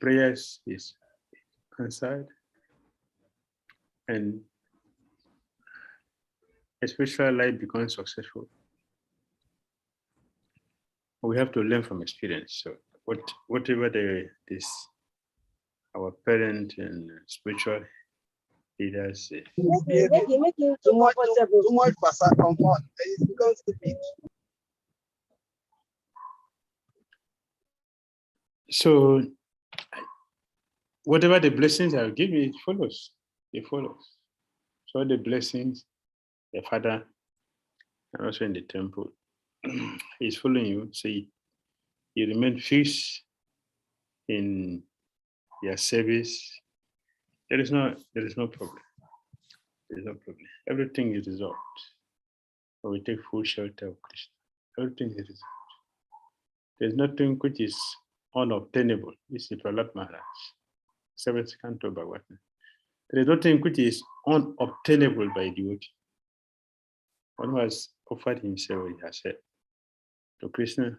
prayers is answered, and a spiritual life becomes successful. We have to learn from experience. So whatever our parent and spiritual leaders say. Too much basa compound. It becomes stupid. So whatever the blessings I'll give you, it follows. It follows. So the blessings, the Father, and also in the temple, is following you. So you remain fixed in your service. There is no problem. There is no problem. Everything is resolved. So we take full shelter of Krishna. Everything is resolved. There's nothing which is unobtainable. This is Prahlad Maharaj. 7th canto Bhagavatam. There is nothing which is unobtainable by devotee. One who has offered himself, he has said, to Krishna,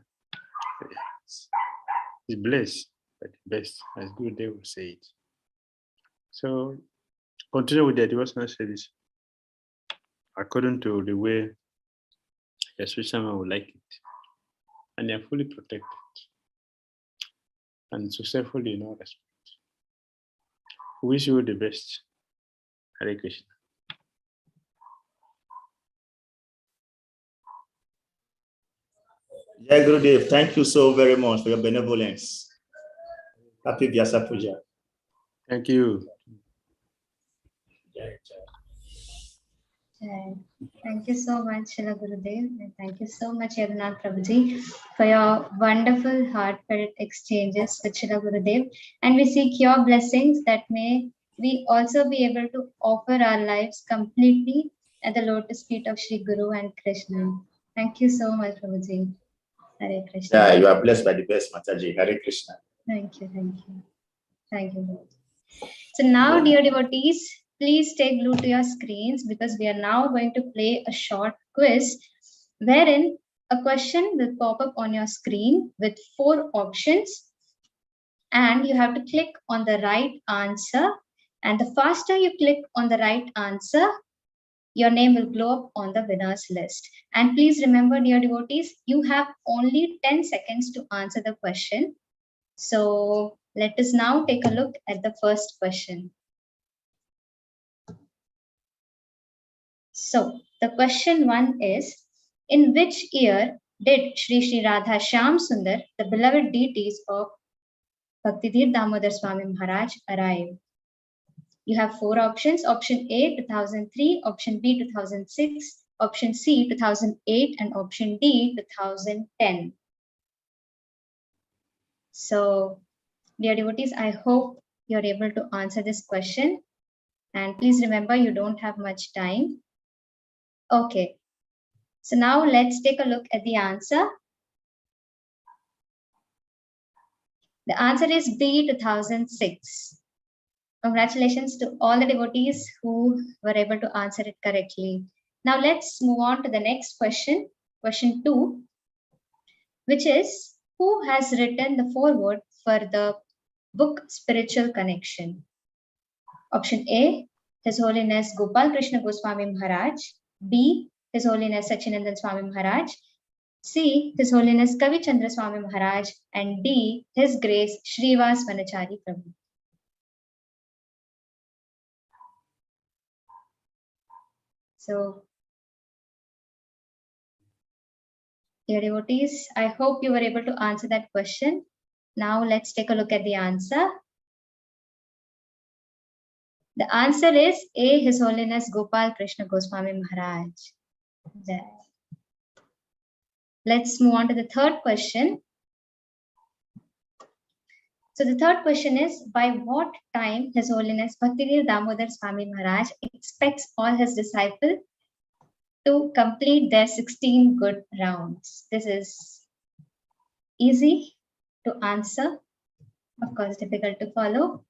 is blessed, but best, as Gurudev will say it. So continue with the devotional service according to the way the spiritual man would like it. And they are fully protected and successfully in all respect. We wish you the best. Hare Krishna. Jai Gurudev, thank you so very much for your benevolence. Happy Vyasa-puja. Thank you. Thank you so much, Srila Gurudev, and thank you so much, Yadunnath Prabhuji, for your wonderful, heartfelt exchanges with Srila Gurudev. And we seek your blessings that may we also be able to offer our lives completely at the lotus feet of Sri Guru and Krishna. Thank you so much, Prabhuji. Hare Krishna. Yeah, you are blessed by the best, Mataji. Hare Krishna. Thank you, thank you. Thank you, Lord. So now, dear devotees, please stay glued to your screens because we are now going to play a short quiz wherein a question will pop up on your screen with 4 options and you have to click on the right answer, and the faster you click on the right answer, your name will glow up on the winners list. And please remember, dear devotees, you have only 10 seconds to answer the question. So let us now take a look at the first question. So the question 1 is, in which year did Sri Radha Shyam Sundar, the beloved deities of Bhakti Dhira Damodara Swami Maharaj, arrive? You have 4 options. Option A, 2003, option B, 2006, option C, 2008, and option D, 2010. So, dear devotees, I hope you're able to answer this question. And please remember, you don't have much time. Okay. So now let's take a look at the answer. The answer is B, 2006. Congratulations to all the devotees who were able to answer it correctly. Now let's move on to the next question, question 2, which is, who has written the foreword for the book Spiritual Connection? Option A, His Holiness Gopal Krishna Goswami Maharaj. B, His Holiness Sachinandan Swami Maharaj. C, His Holiness Kavi Chandra Swami Maharaj. And D, His Grace Shrivas Vanachari Prabhu. So, dear devotees, I hope you were able to answer that question. Now let's take a look at the answer. The answer is A, His Holiness Gopal Krishna Goswami Maharaj. Let's move on to the third question. So the third question is, by what time His Holiness Bhakti Dhira Damodara Swami Maharaj expects all his disciples to complete their 16 good rounds? This is easy to answer, of course difficult to follow.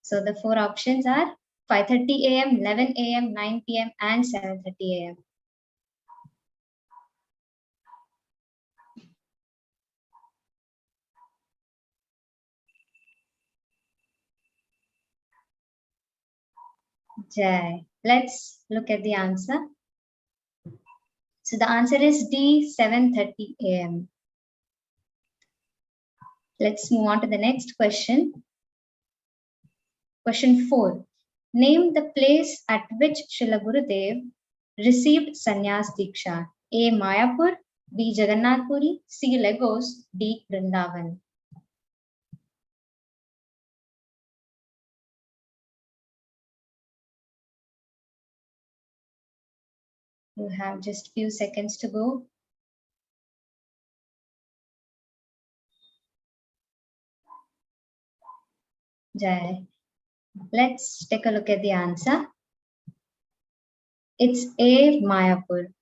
So the four options are 5:30 a.m., 11 a.m., 9 p.m. and 7:30 a.m. Jai. Let's look at the answer. So the answer is D, 7:30 a.m. Let's move on to the next question. Question 4. Name the place at which Srila Gurudev received Sannyas Diksha. A. Mayapur, B. Jagannath Puri, C. Lagos, D. Vrindavan. You have just few seconds to go. Jai. Let's take a look at the answer. It's A. Mayapur.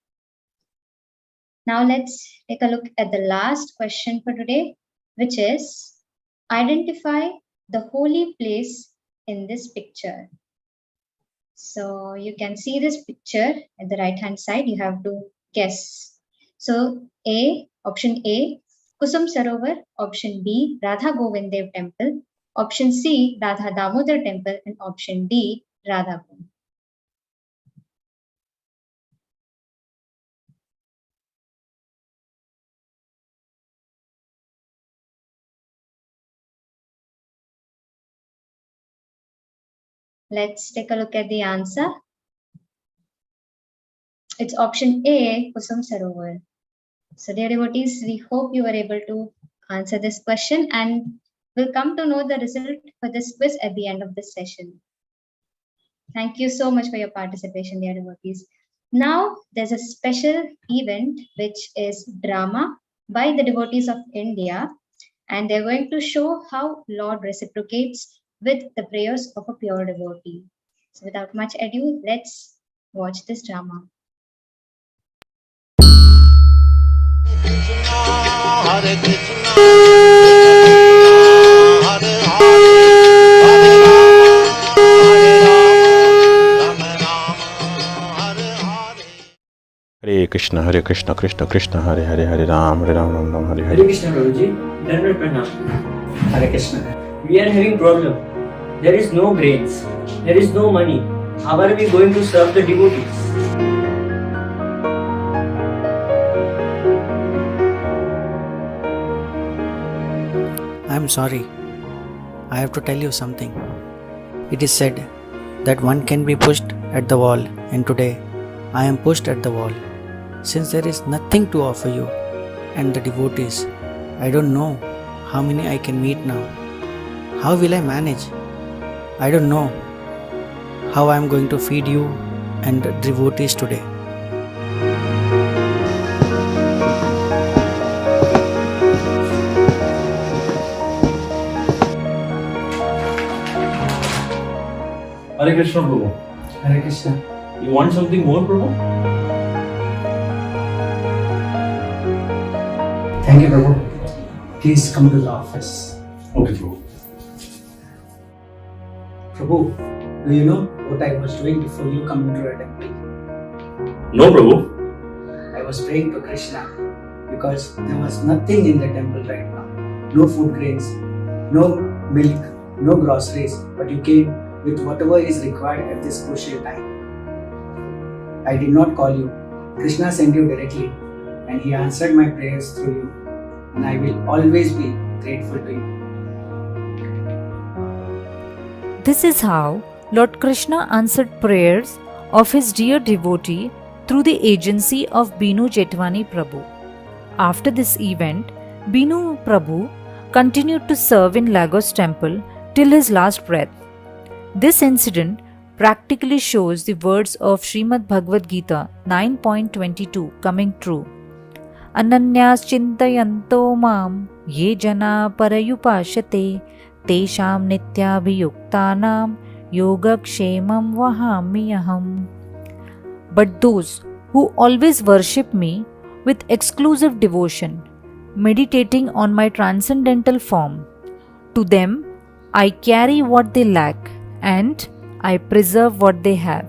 Now let's take a look at the last question for today, which is, identify the holy place in this picture. So you can see this picture at the right hand side. You have to guess. So option A, Kusum Sarovar. Option B, Radha Govindev Temple. Option C, Radha Damodar Temple. And option D, Radha Kund. Let's take a look at the answer. It's option A, Kusum Sarovar. So dear devotees, we hope you were able to answer this question, and we'll come to know the result for this quiz at the end of this session. Thank you so much for your participation, dear devotees. Now there's a special event which is drama by the devotees of India, and they're going to show how Lord reciprocates with the prayers of a pure devotee. So without much ado, let's watch this drama. Hare Krishna, Hare Hare, Hare Krishna, Hare Krishna, Krishna Krishna, Hare Hare, Hare Ram, Ram Ram, Hare Hare. Hare Krishna, Prabhuji. Dandavat Pranam. Hare Krishna. We are having problem. There is no grains. There is no money. How are we going to serve the devotees? I am sorry. I have to tell you something. It is said that one can be pushed at the wall, and today I am pushed at the wall. Since there is nothing to offer you and the devotees, I don't know how many I can meet now. How will I manage? I don't know how I am going to feed you and the devotees today. Hare Krishna, Prabhu. Hare Krishna. You want something more, Prabhu? Thank you, Prabhu. Please come to the office. Okay, Prabhu. Prabhu, do you know what I was doing before you come into a temple? No, Prabhu. I was praying to Krishna because there was nothing in the temple right now. No food grains, no milk, no groceries, but you came with whatever is required at this crucial time. I did not call you. Krishna sent you directly, and he answered my prayers through you, and I will always be grateful to you. This is how Lord Krishna answered prayers of his dear devotee through the agency of Binu Jetwani Prabhu. After this event, Binu Prabhu continued to serve in Lagos temple till his last breath. This incident practically shows the words of Srimad Bhagavad Gita 9.22 coming true. Ananyas chintayanto mam ye jana parayupashate Tesham nityabhiyuktanam yogakshemam vahamyaham. But those who always worship me with exclusive devotion, meditating on my transcendental form, to them I carry what they lack and I preserve what they have.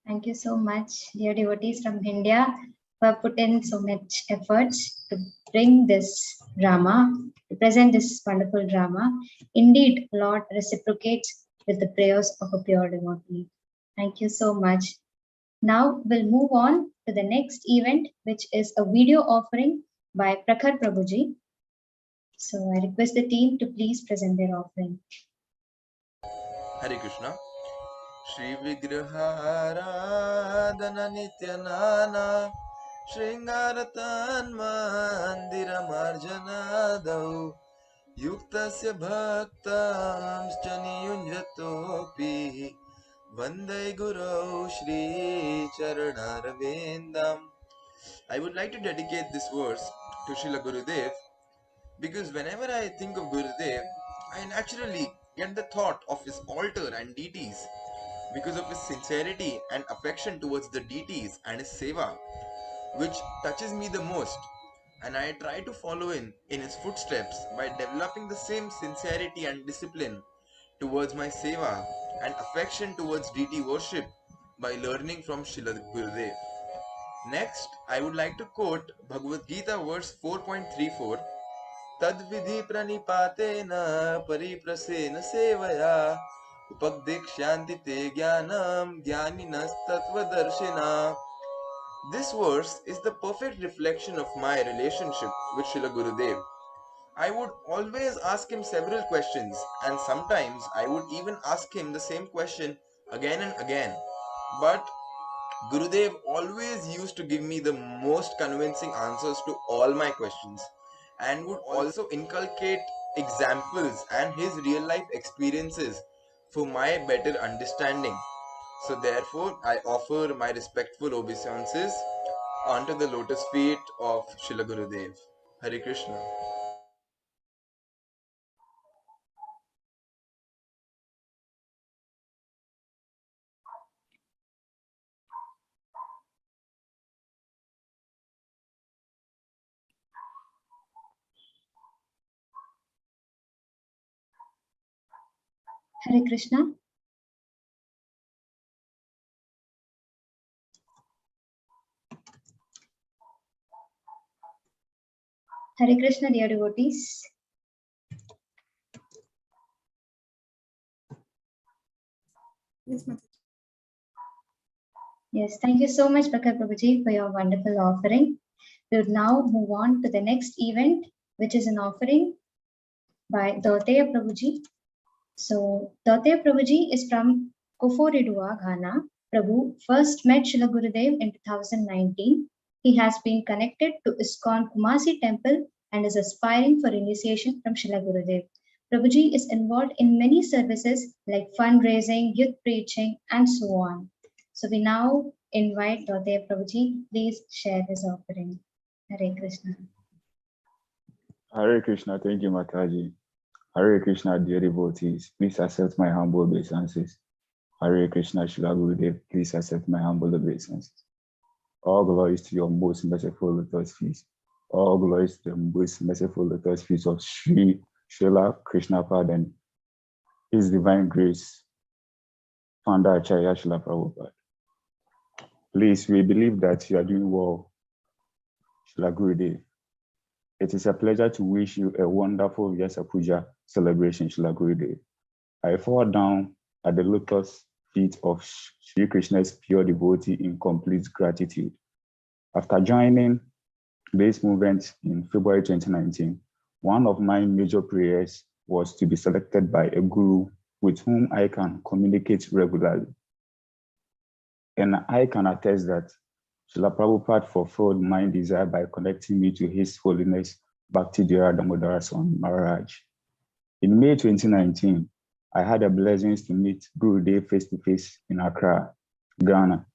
Thank you so much, dear devotees from India, who have put in so much efforts to bring this drama, to present this wonderful drama. Indeed, Lord reciprocates with the prayers of a pure devotee. Thank you so much. Now we'll move on to the next event, which is a video offering by Prakhar Prabhuji. So I request the team to please present their offering. Hare Krishna. Shri Vigraharadhana Nityanana Shringaratan Mandira Marjanadau Yuktasya Bhaktam Niyunjatopi Vandai Guru Shri Charanarvindam. I would like to dedicate this verse to Srila Gurudev because whenever I think of Gurudev, I naturally get the thought of his altar and deities because of his sincerity and affection towards the deities and his seva, which touches me the most, and I try to follow in his footsteps by developing the same sincerity and discipline towards my seva and affection towards deity worship by learning from Srila Gurudev. Next, I would like to quote Bhagavad Gita verse 4.34. Tadvidhi pranipatena pariprasena sevaya upagdikshyanti te jnanam jnaninas tattvadarshina. This verse is the perfect reflection of my relationship with Srila Gurudev. I would always ask him several questions, and sometimes I would even ask him the same question again and again. But Gurudev always used to give me the most convincing answers to all my questions and would also inculcate examples and his real life experiences for my better understanding. So therefore, I offer my respectful obeisances onto the lotus feet of Srila Gurudev. Hare Krishna. Hare Krishna. Hare Krishna, dear devotees. Yes, thank you so much, Prakhar Prabhuji, for your wonderful offering. We would now move on to the next event, which is an offering by 𝐷𝐸𝐸 Prabhuji. So, 𝐷𝐸𝐸 Prabhuji is from Koforidua, Ghana. Prabhu first met Srila Gurudev in 2019. He has been connected to ISKCON Kumasi Temple and is aspiring for initiation from Srila Gurudev. Prabhuji is involved in many services like fundraising, youth preaching, and so on. So we now invite 𝐷𝐸𝐸 Prabhuji, please share his offering. Hare Krishna. Hare Krishna, thank you, Mataji. Hare Krishna, dear devotees, please accept my humble obeisances. Hare Krishna, Srila Gurudev, please accept my humble obeisances. All glories to your most merciful lotus feet. All glories to the most merciful lotus feet of Srila Krishnapada and His Divine Grace, Founder Acharya Srila Prabhupada. Please, we believe that you are doing well, Srila Gurudev. It is a pleasure to wish you a wonderful Vyasa-puja celebration, Srila Gurudev. I fall down at the lotus feet of Sri Krishna's pure devotee in complete gratitude. After joining this movement in February 2019, one of my major prayers was to be selected by a guru with whom I can communicate regularly. And I can attest that Srila Prabhupada fulfilled my desire by connecting me to His Holiness Bhakti Dhira Damodara Swami Maharaja. In May 2019, I had the blessings to meet Gurudev face to face in Accra, Ghana,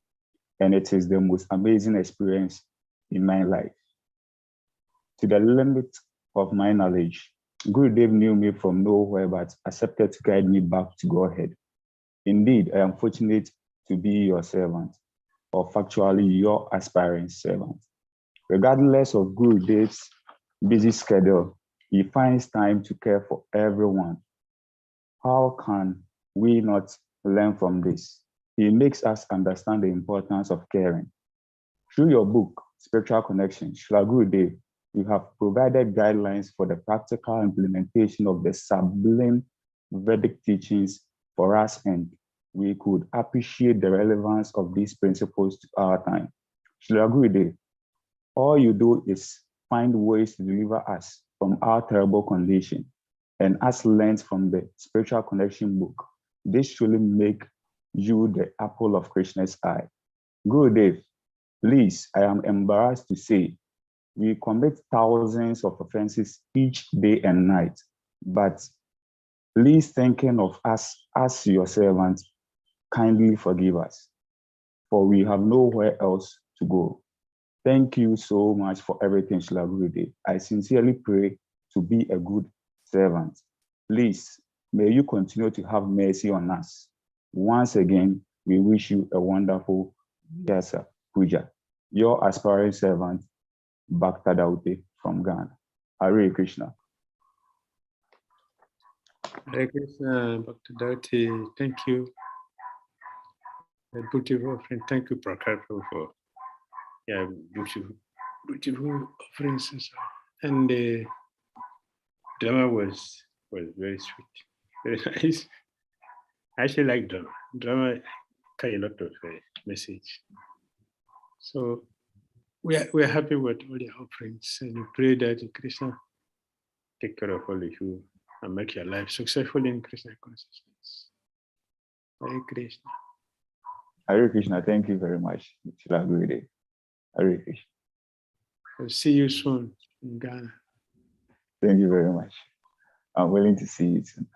and it is the most amazing experience in my life. To the limit of my knowledge, Gurudev knew me from nowhere but accepted to guide me back to Godhead. Indeed, I am fortunate to be your servant, or factually your aspiring servant. Regardless of Gurudev's busy schedule, he finds time to care for everyone. How can we not learn from this? He makes us understand the importance of caring. Through your book, Spiritual Connection, Srila Gurudev, you have provided guidelines for the practical implementation of the sublime Vedic teachings for us, and we could appreciate the relevance of these principles to our time. Srila Gurudev, all you do is find ways to deliver us from our terrible condition, and as learned from the Spiritual Connection book, this surely make you the apple of Krishna's eye. Gurudev, please, I am embarrassed to say, we commit thousands of offenses each day and night, but please, thinking of us as your servants, kindly forgive us, for we have nowhere else to go. Thank you so much for everything, Srila Gurudev. I sincerely pray to be a good servant. Please, may you continue to have mercy on us. Once again, we wish you a wonderful Vyasa-puja. Your aspiring servant, Bhakti Dhira from Ghana. Hare Krishna. Hare Krishna, Bhakti Dhira, thank you. A beautiful offering. Thank you, Prakar, for beautiful offerings. And the drama was very sweet, very nice. I actually like drama. Drama carry a lot of message. So we are happy with all the offerings, and we pray that Krishna take care of all of you and make your life successful in Krishna consciousness. Hare Krishna. Hare Krishna, thank you very much, Srila Gurudev. Hare Krishna. I'll see you soon in Ghana. Thank you very much. I'm willing to see you soon.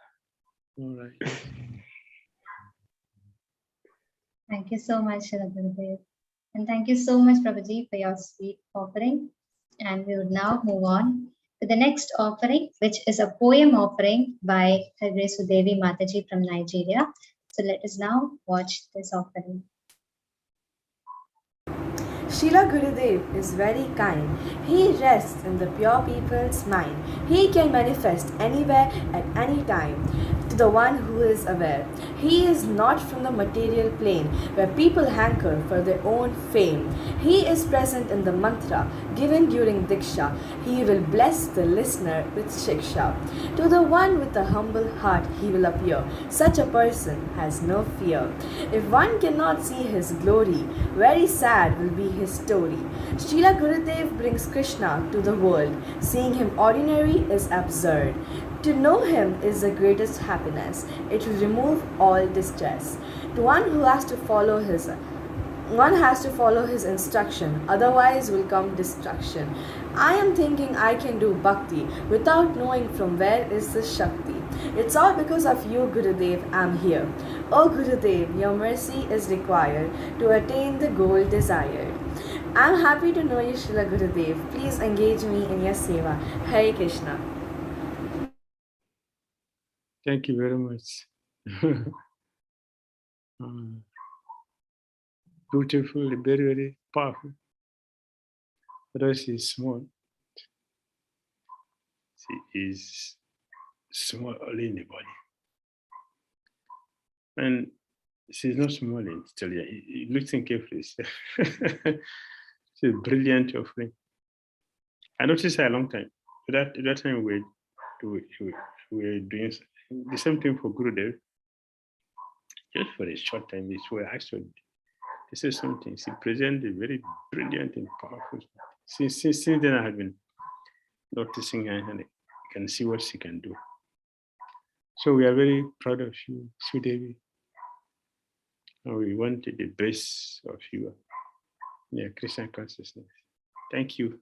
All right. Thank you so much, Srila Gurudev. And thank you so much, Prabhuji, for your sweet offering. And we would now move on to the next offering, which is a poem offering by Her Grace Devi Mataji from Nigeria. So let us now watch this offering. Srila Gurudev is very kind. He rests in the pure people's mind. He can manifest anywhere at any time to the one who is aware. He is not from the material plane where people hanker for their own fame. He is present in the mantra given during Diksha. He will bless the listener with Shiksha. To the one with a humble heart he will appear. Such a person has no fear. If one cannot see his glory, very sad will be his story. Srila Gurudev brings Krishna to the world. Seeing him ordinary is absurd. To know him is the greatest happiness. It will remove all distress. To one who has to follow his instruction, otherwise will come destruction. I am thinking I can do bhakti without knowing from where is the Shakti. It's all because of you, Gurudev, I am here. Oh Gurudev, your mercy is required to attain the goal desired. I am happy to know you, Srila Gurudev. Please engage me in your seva. Hare Krishna. Thank you very much. Beautiful, very, very powerful. But she is small. She is small only in the body. And she's not small in Italy. Looking carefully. She's a brilliant offering. I noticed her a long time. At that time we were doing the same thing for Gurudev. Just for a short time, this were actually this is something. She presented very brilliant and powerful. Since then I have been noticing her and I can see what she can do. So we are very proud of you, Sridevi. And we want the best of you. Yeah, Krishna consciousness. Thank you.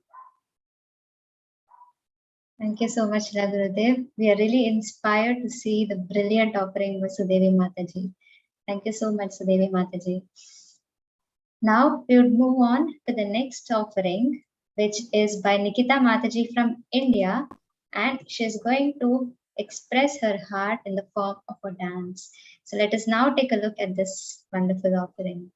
Thank you so much, Srila Gurudev. We are really inspired to see the brilliant offering by Sudevi Mataji. Thank you so much, Sudevi Mataji. Now we would move on to the next offering, which is by Nikita Mataji from India, and she is going to express her heart in the form of a dance. So let us now take a look at this wonderful offering.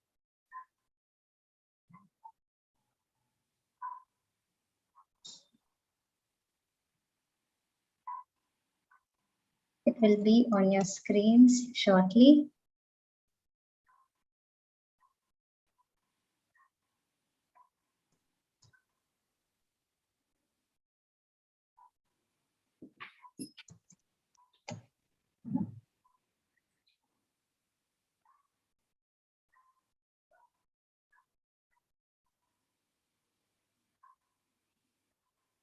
It will be on your screens shortly.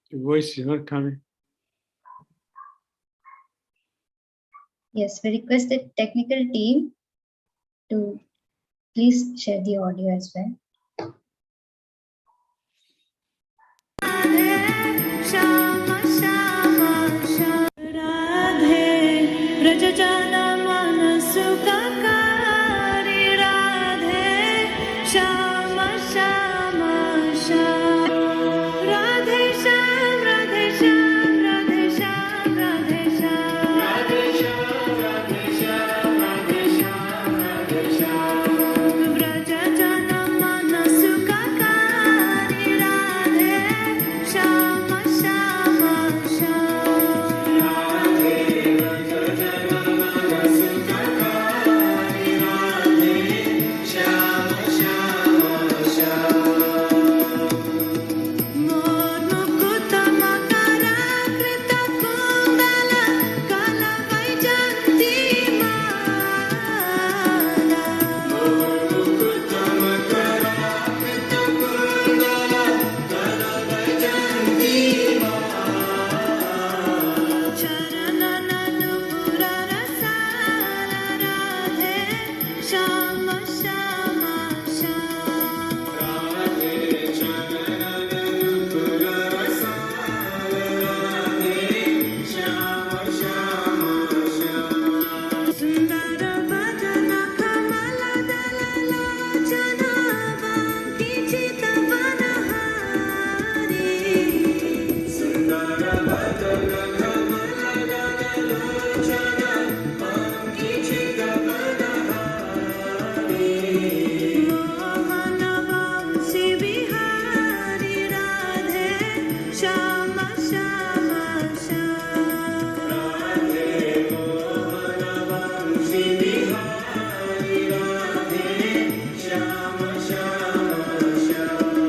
Your voice is not coming. Yes, we request the technical team to please share the audio as well. Shama Shama Shama Radhe Rajajana Manasukakari Radhe Shama Shama Shama Radhe Sham Radhe Sham Radhe Sham Radhe Sham Radhe Sham Radhe Sham Radhe Sham Radhe Sham Rajajana Manasukakari Radhe Shama Shama Shama Radhe Rajajana Manasukakari Radhe Shama Shama Shama Monukutamakarakritakundala Kalavaijantimala Monukutamakarakritakundala Kalavaijantimala Charanananupurarasala Radhe Shama Shama Shama Radhe Charanananupurarasala Radhe Shama Shama Shama Sundara Bhajana Kamala Dalala Jana Bankichita Vanahari Sundara Bhajana Kamala Dalala Jana Bankichita Vanahari Mohana Vamsi Bihari Radhe Shama Shama Shama Radhe Mohana Vamsi Bihari Radhe Shama Shama Shama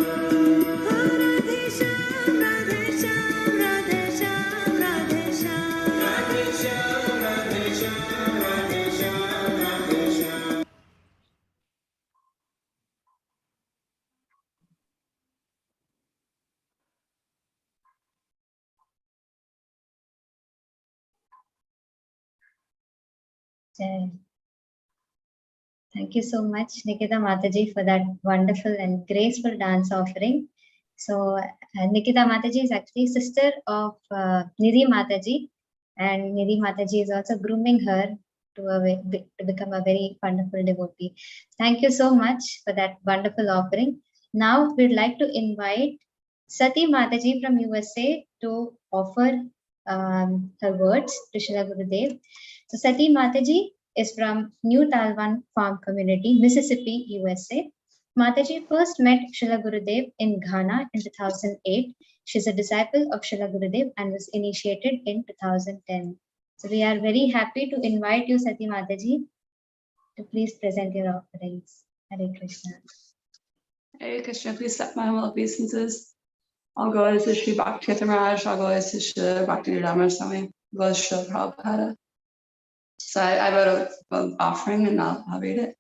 Radhe Sham Radhe Sham Radhe Sham Radhe Sham Radhe Sham Radhe Sham Radhe Sham Radhe Sham Jai. Thank you so much, Nikita Mataji, for that wonderful and graceful dance offering. So, Nikita Mataji is actually sister of Nidhi Mataji, and Nidhi Mataji is also grooming her to become a very wonderful devotee. Thank you so much for that wonderful offering. Now, we'd like to invite Sati Mataji from USA to offer her words to Srila Gurudev. So, Sati Mataji is from New Talwan Farm Community, Mississippi, USA. Mataji first met Srila Gurudev in Ghana in 2008. She's a disciple of Srila Gurudev and was initiated in 2010. So we are very happy to invite you, Sati Mataji, to please present your offerings. Hare Krishna. Hare Krishna, please accept my humble obeisances. All glories to Sri Bhakti Dhira Damodara, all glories to Sri Bhakti Dhira Damodara Swami, all glories to Sri Prabhupada. So I wrote an offering and I'll read it.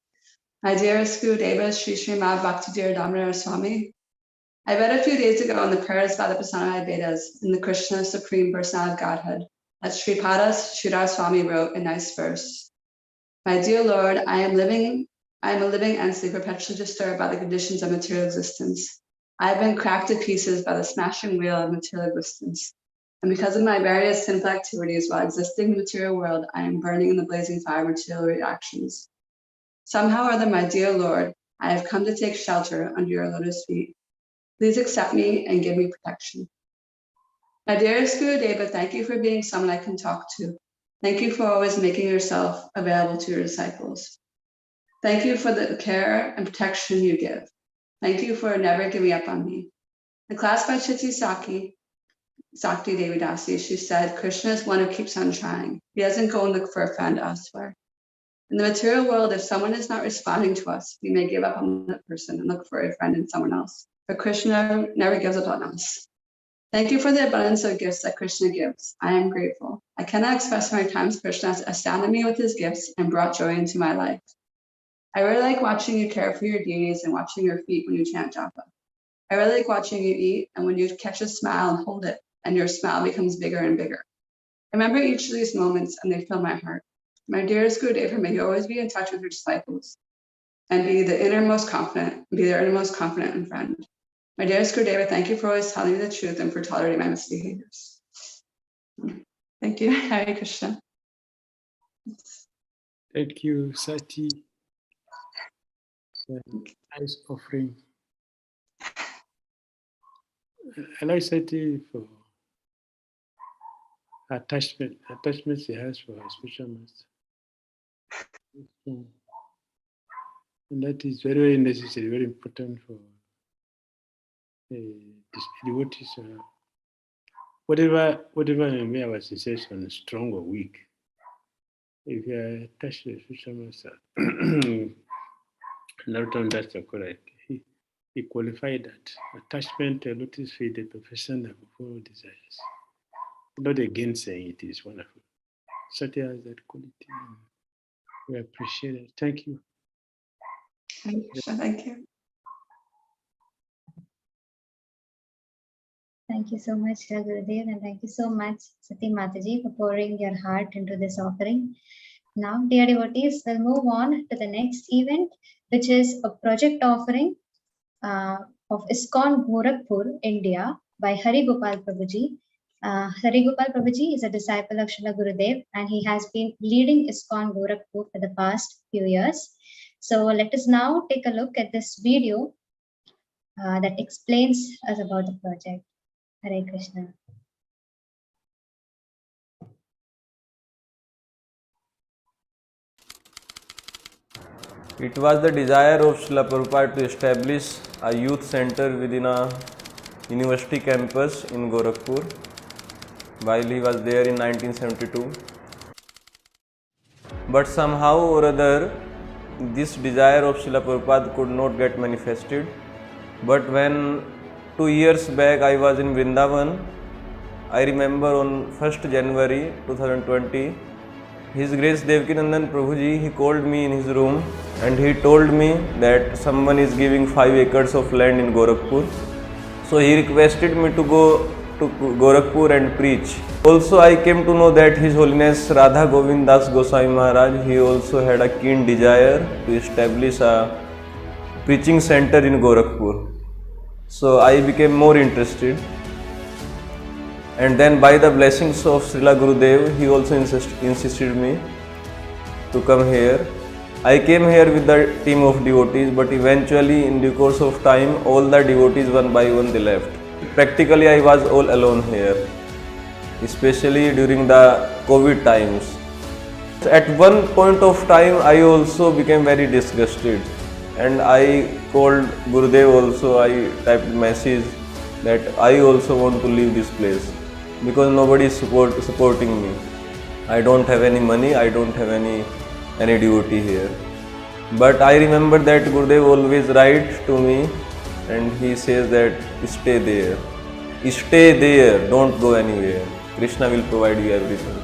My dearest Gurudeva, Sri Srimad Bhakti Dhira Damodara Swami, I read a few days ago in the prayers by the Prasanna Vedas in the Krishna Supreme Person of Godhead that Sripada Sridhar Swami wrote a nice verse. My dear Lord, I am a living entity perpetually disturbed by the conditions of material existence. I have been cracked to pieces by the smashing wheel of material existence. And because of my various sinful activities while existing in the material world, I am burning in the blazing fire of material reactions. Somehow or other, my dear Lord, I have come to take shelter under your lotus feet. Please accept me and give me protection. My dearest Gurudeva, thank you for being someone I can talk to. Thank you for always making yourself available to your disciples. Thank you for the care and protection you give. Thank you for never giving up on me. The class by Chitsi Sakti Devi Dasi, she said, Krishna is one who keeps on trying. He doesn't go and look for a friend elsewhere. In the material world, if someone is not responding to us, we may give up on that person and look for a friend in someone else. But Krishna never gives up on us. Thank you for the abundance of gifts that Krishna gives. I am grateful. I cannot express how many times Krishna has astounded me with his gifts and brought joy into my life. I really like watching you care for your deities and watching your feet when you chant japa. I really like watching you eat and when you catch a smile and hold it and your smile becomes bigger and bigger. I remember each of these moments and they fill my heart. My dearest Gurudeva, may you always be in touch with your disciples and be their innermost confident and friend. My dearest Gurudeva, thank you for always telling me the truth and for tolerating my misbehaviors. Thank you. Hare Krishna. Thank you, Sati. Nice offering. I like Sati for attachments he has for our spiritual master. And that is very, very necessary, very important for devotees. Whatever may our sensation, strong or weak, if you are attached to the spiritual master, Narottam Das Thakur, he qualified that attachment to lotus feet, the perfection of all desires. Not again saying it is wonderful. Satya has that quality. We appreciate it. Thank you. Thank you. Thank you so much, Shri Gurudev, and thank you so much, Sati Mataji, for pouring your heart into this offering. Now, dear devotees, we'll move on to the next event, which is a project offering of ISKCON Gorakhpur, India, by Hari Gopal Prabhuji. Hari Gopal Prabhuji is a disciple of Srila Gurudev, and he has been leading ISKCON Gorakhpur for the past few years. So let us now take a look at this video that explains us about the project. Hare Krishna. It was the desire of Srila Prabhupada to establish a youth center within a university campus in Gorakhpur while he was there in 1972. But somehow or other, this desire of Srila Prabhupada could not get manifested. But when 2 years back I was in Vrindavan, I remember on 1st January 2020, His Grace Devkinandan Prabhuji, he called me in his room and he told me that someone is giving 5 acres of land in Gorakhpur. So he requested me to go to Gorakhpur and preach. Also I came to know that His Holiness Radha Govind Das Goswami Maharaj, he also had a keen desire to establish a preaching center in Gorakhpur. So I became more interested, and then by the blessings of Srila Gurudev, he also insisted me to come here. I came here with the team of devotees, but eventually in due course of time, all the devotees one by one they left. Practically I was all alone here, especially during the COVID times. At one point of time, I also became very disgusted. And I called Gurudev also, I typed message that I also want to leave this place because nobody is supporting me. I don't have any money, I don't have any devotee here. But I remember that Gurudev always writes to me and he says that stay there. Stay there, don't go anywhere. Krishna will provide you everything.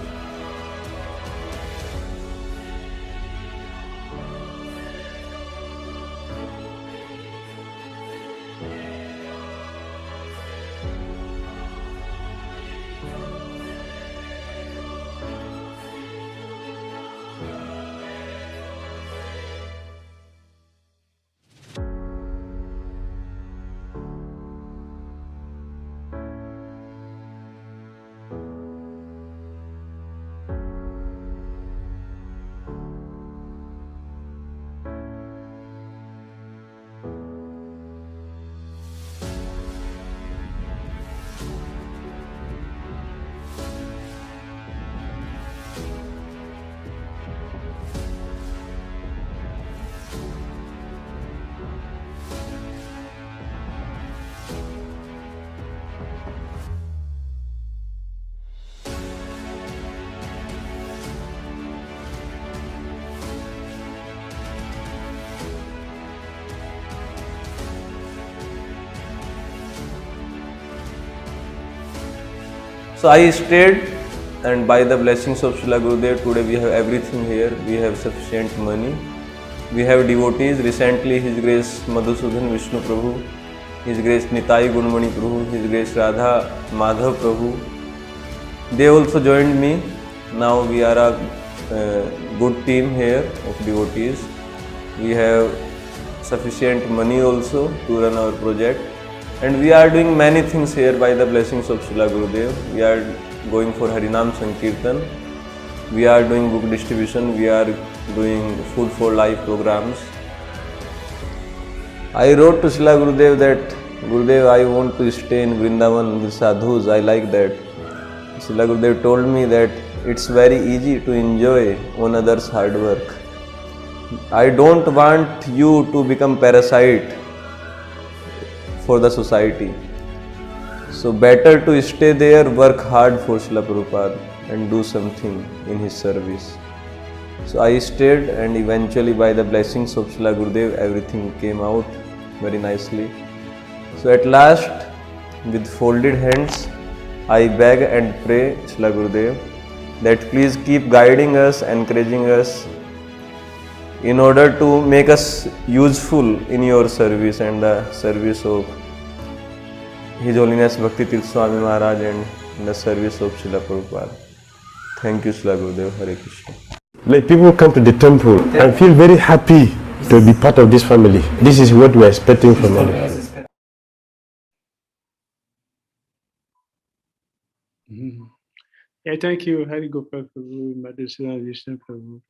So I stayed, and by the blessings of Srila Gurudev, today we have everything here. We have sufficient money. We have devotees. Recently, His Grace Madhusudan Vishnu Prabhu, His Grace Nitai Gunmani Prabhu, His Grace Radha Madhav Prabhu, they also joined me. Now we are a good team here of devotees. We have sufficient money also to run our project, and we are doing many things here by the blessings of Srila Gurudev. We are going for Harinam Sankirtan, we are doing book distribution, we are doing food for life programs. I wrote to Srila Gurudev that, Gurudev, I want to stay in Vrindavan with sadhus, I like that. Srila Gurudev told me that it's very easy to enjoy one another's hard work. I don't want you to become parasite for the society. So better to stay there, work hard for Srila Prabhupada and do something in his service. So I stayed, and eventually by the blessings of Srila Gurudev, everything came out very nicely. So at last, with folded hands, I beg and pray Srila Gurudev that please keep guiding us, encouraging us in order to make us useful in your service and the service of His Holiness Bhakti Dhira Swami Maharaj and in the service of Srila Prabhupada. Thank you, Srila Gurudev. Hare Krishna. Let people come to the temple and feel very happy to be part of this family. This is what we are expecting from all of you. Yeah, thank you, Hari Gopal Prabhu, Madhusudana Vishnu Prabhu,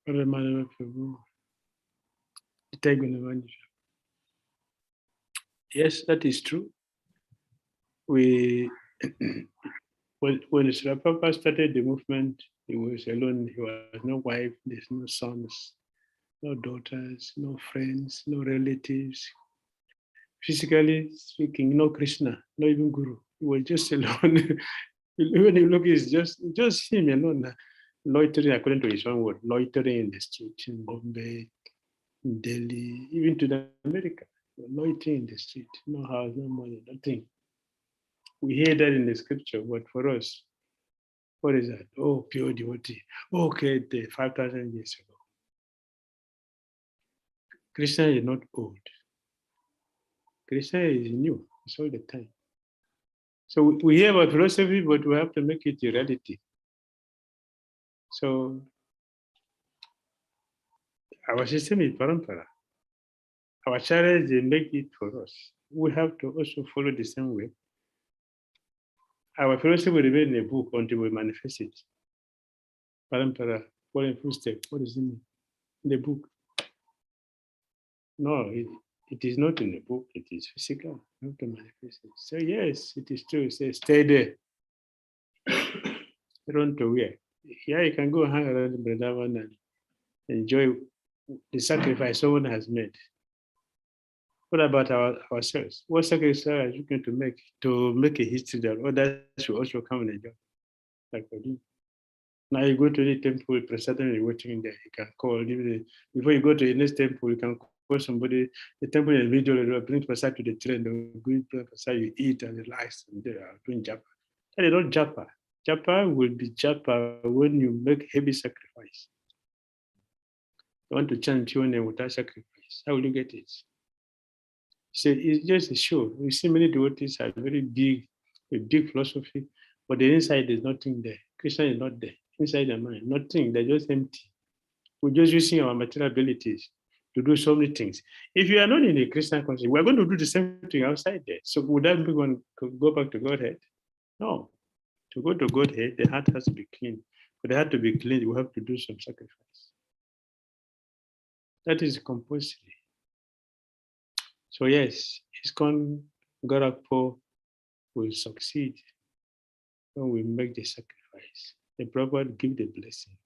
Paramanama Prabhu, Itagunavanja. Yes, that is true. We, when Srila Prabhupada started the movement, he was alone. He was no wife, there's no sons, no daughters, no friends, no relatives. Physically speaking, no Krishna, not even Guru. He was just alone. When you look, it's just him alone, loitering, according to his own word, loitering in the street in Bombay, in Delhi, even to America, loitering in the street, no house, no money, nothing. We hear that in the scripture, but for us, what is that? Oh, pure devotee. Okay, 5,000 years ago. Krishna is not old. Krishna is new. It's all the time. So we hear about philosophy, but we have to make it a reality. So our system is parampara. Our challenge is make it for us. We have to also follow the same way. Our philosophy will remain in a book until we manifest it. Parampara, following footstep, what does it mean? In the book. No, it is not in the book, it is physical. You have to manifest it. So yes, it is true. Say, stay there. Run to where? Yeah, you can go hang around Vrindavan and enjoy the sacrifice someone has made. What about ourselves? What sacrifice are you going to make a history that others should also come and enjoy? Like we do. Now you go to the temple, Prasadam is watching there. You can call. Before you go to the next temple, you can call somebody. The temple is video, they will bring Prasad to the train, they will bring Prasad, you eat and relax, and they are doing japa. That is not japa. Japa will be japa when you make heavy sacrifice. You want to chant your name without sacrifice. How will you get it? So it's just a show. We see many devotees are very big, with big philosophy, but the inside there's nothing there. Krishna is not there. Inside the mind, nothing. They're just empty. We're just using our material abilities to do so many things. If you are not in a Krishna consciousness, we're going to do the same thing outside there. So would that be going to go back to Godhead? No. To go to Godhead, the heart has to be clean. For the heart to be clean, you have to do some sacrifice. That is compulsory. So yes, ISKCON Gorakhpur will succeed when we make the sacrifice. The Prabhupada give the blessing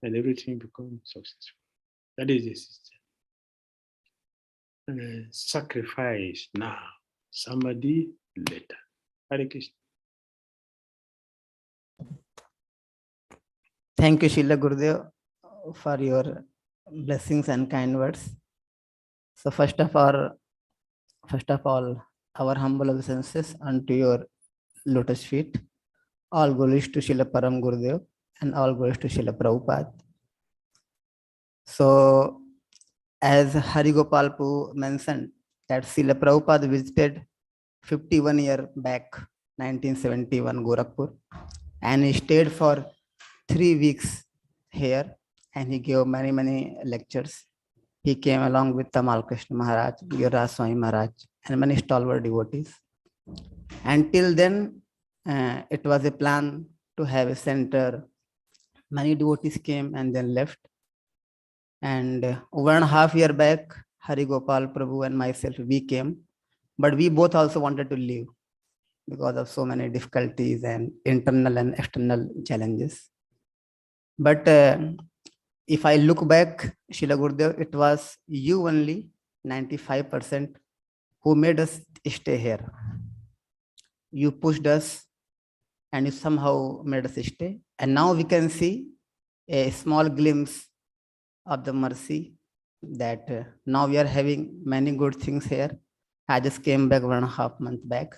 and everything becomes successful. That is the system. Sacrifice now, samadhi later. Hare Krishna. Thank you, Srila Gurudev, for your blessings and kind words. So first of all, our humble obeisances unto your lotus feet. All glories to Srila Param Gurudev and all glories to Srila Prabhupada. So, as Hari Gopalpu mentioned, that Srila Prabhupada visited 51 years back, 1971, Gorakhpur, and he stayed for 3 weeks here, and he gave many lectures. He came along with Tamal Krishna Maharaj, Dhira Swami Maharaj, and many stalwart devotees. Until then, it was a plan to have a center. Many devotees came and then left. And 1.5 years back, Hari Gopal Prabhu and myself, we came, but we both also wanted to leave because of so many difficulties and internal and external challenges. But if I look back, Srila Gurudev, it was you only, 95%, who made us stay here. You pushed us and you somehow made us stay. And now we can see a small glimpse of the mercy that now we are having many good things here. I just came back 1.5 months back.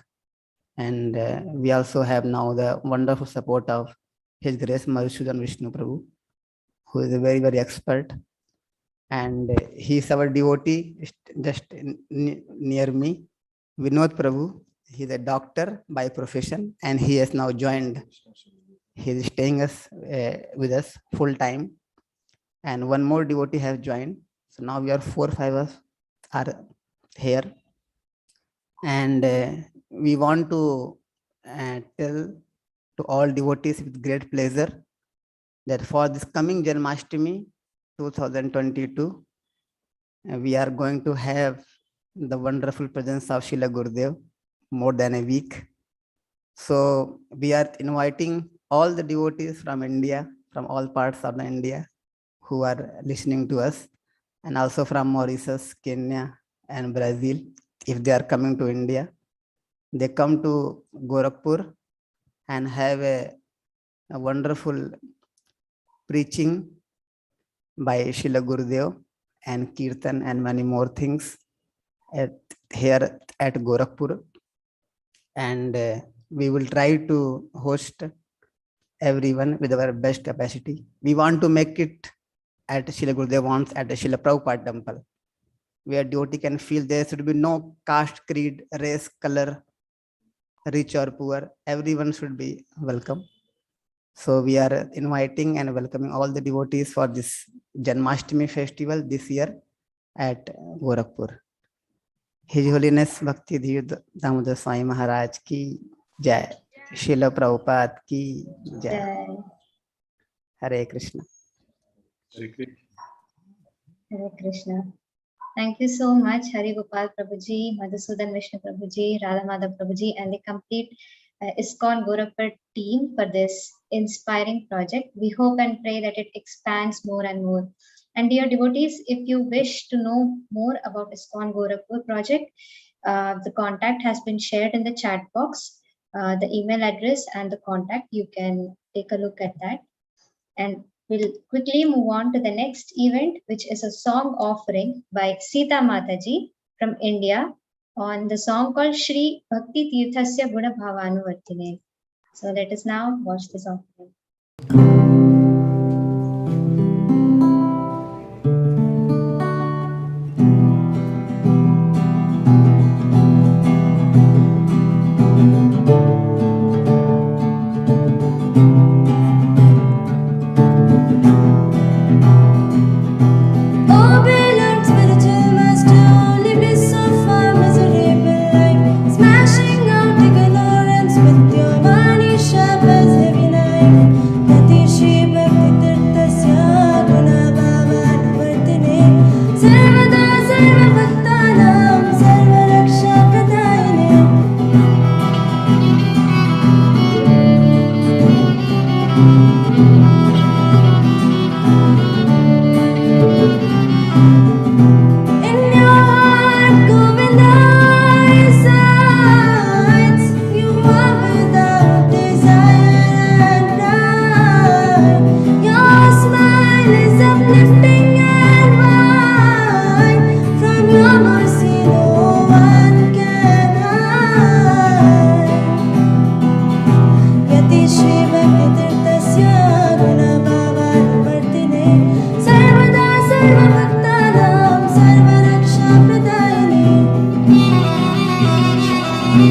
And we also have now the wonderful support of His Grace Madhusudan Vishnu Prabhu, who is a very expert. And he is our devotee just near me, Vinod Prabhu. He is a doctor by profession and he has now joined. He is staying with us full time. And one more devotee has joined. So now we are 4 or 5 of us are here. And we want to tell to all devotees with great pleasure that for this coming Janmashtami 2022, we are going to have the wonderful presence of Srila Gurudev more than a week. So we are inviting all the devotees from India, from all parts of India who are listening to us, and also from Mauritius, Kenya, and Brazil. If they are coming to India, they come to Gorakhpur and have a wonderful preaching by Srila Gurudev and Kirtan and many more things here at Gorakhpur. And we will try to host everyone with our best capacity. We want to make it at Srila Gurudev wants at the Srila Prabhupada temple, where devotee can feel there should be no caste, creed, race, color, rich or poor. Everyone should be welcome. So we are inviting and welcoming all the devotees for this Janmashtami festival this year at Gorakhpur. His Holiness Bhakti Dhira Damodara Swami Maharaj ki Jai. Srila Prabhupada ki Jai. Hare Krishna. Hare Krishna. Thank you so much, Hari Gopal Prabhuji, Madhusudan Vishnu Prabhuji, Radha Madhav Prabhuji, and the complete ISKCON Gorakhpur team for this inspiring project. We hope and pray that it expands more and more. And dear devotees, if you wish to know more about ISKCON Gorakhpur project, the contact has been shared in the chat box, the email address and the contact. You can take a look at that. And we'll quickly move on to the next event, which is a song offering by Sita Mataji from India on the song called Shri Bhakti Tirthasya Guna Bhavanuvartine. So let us now watch this offering. Smashing out ignorance with your Vani Shabba's heavy knife. All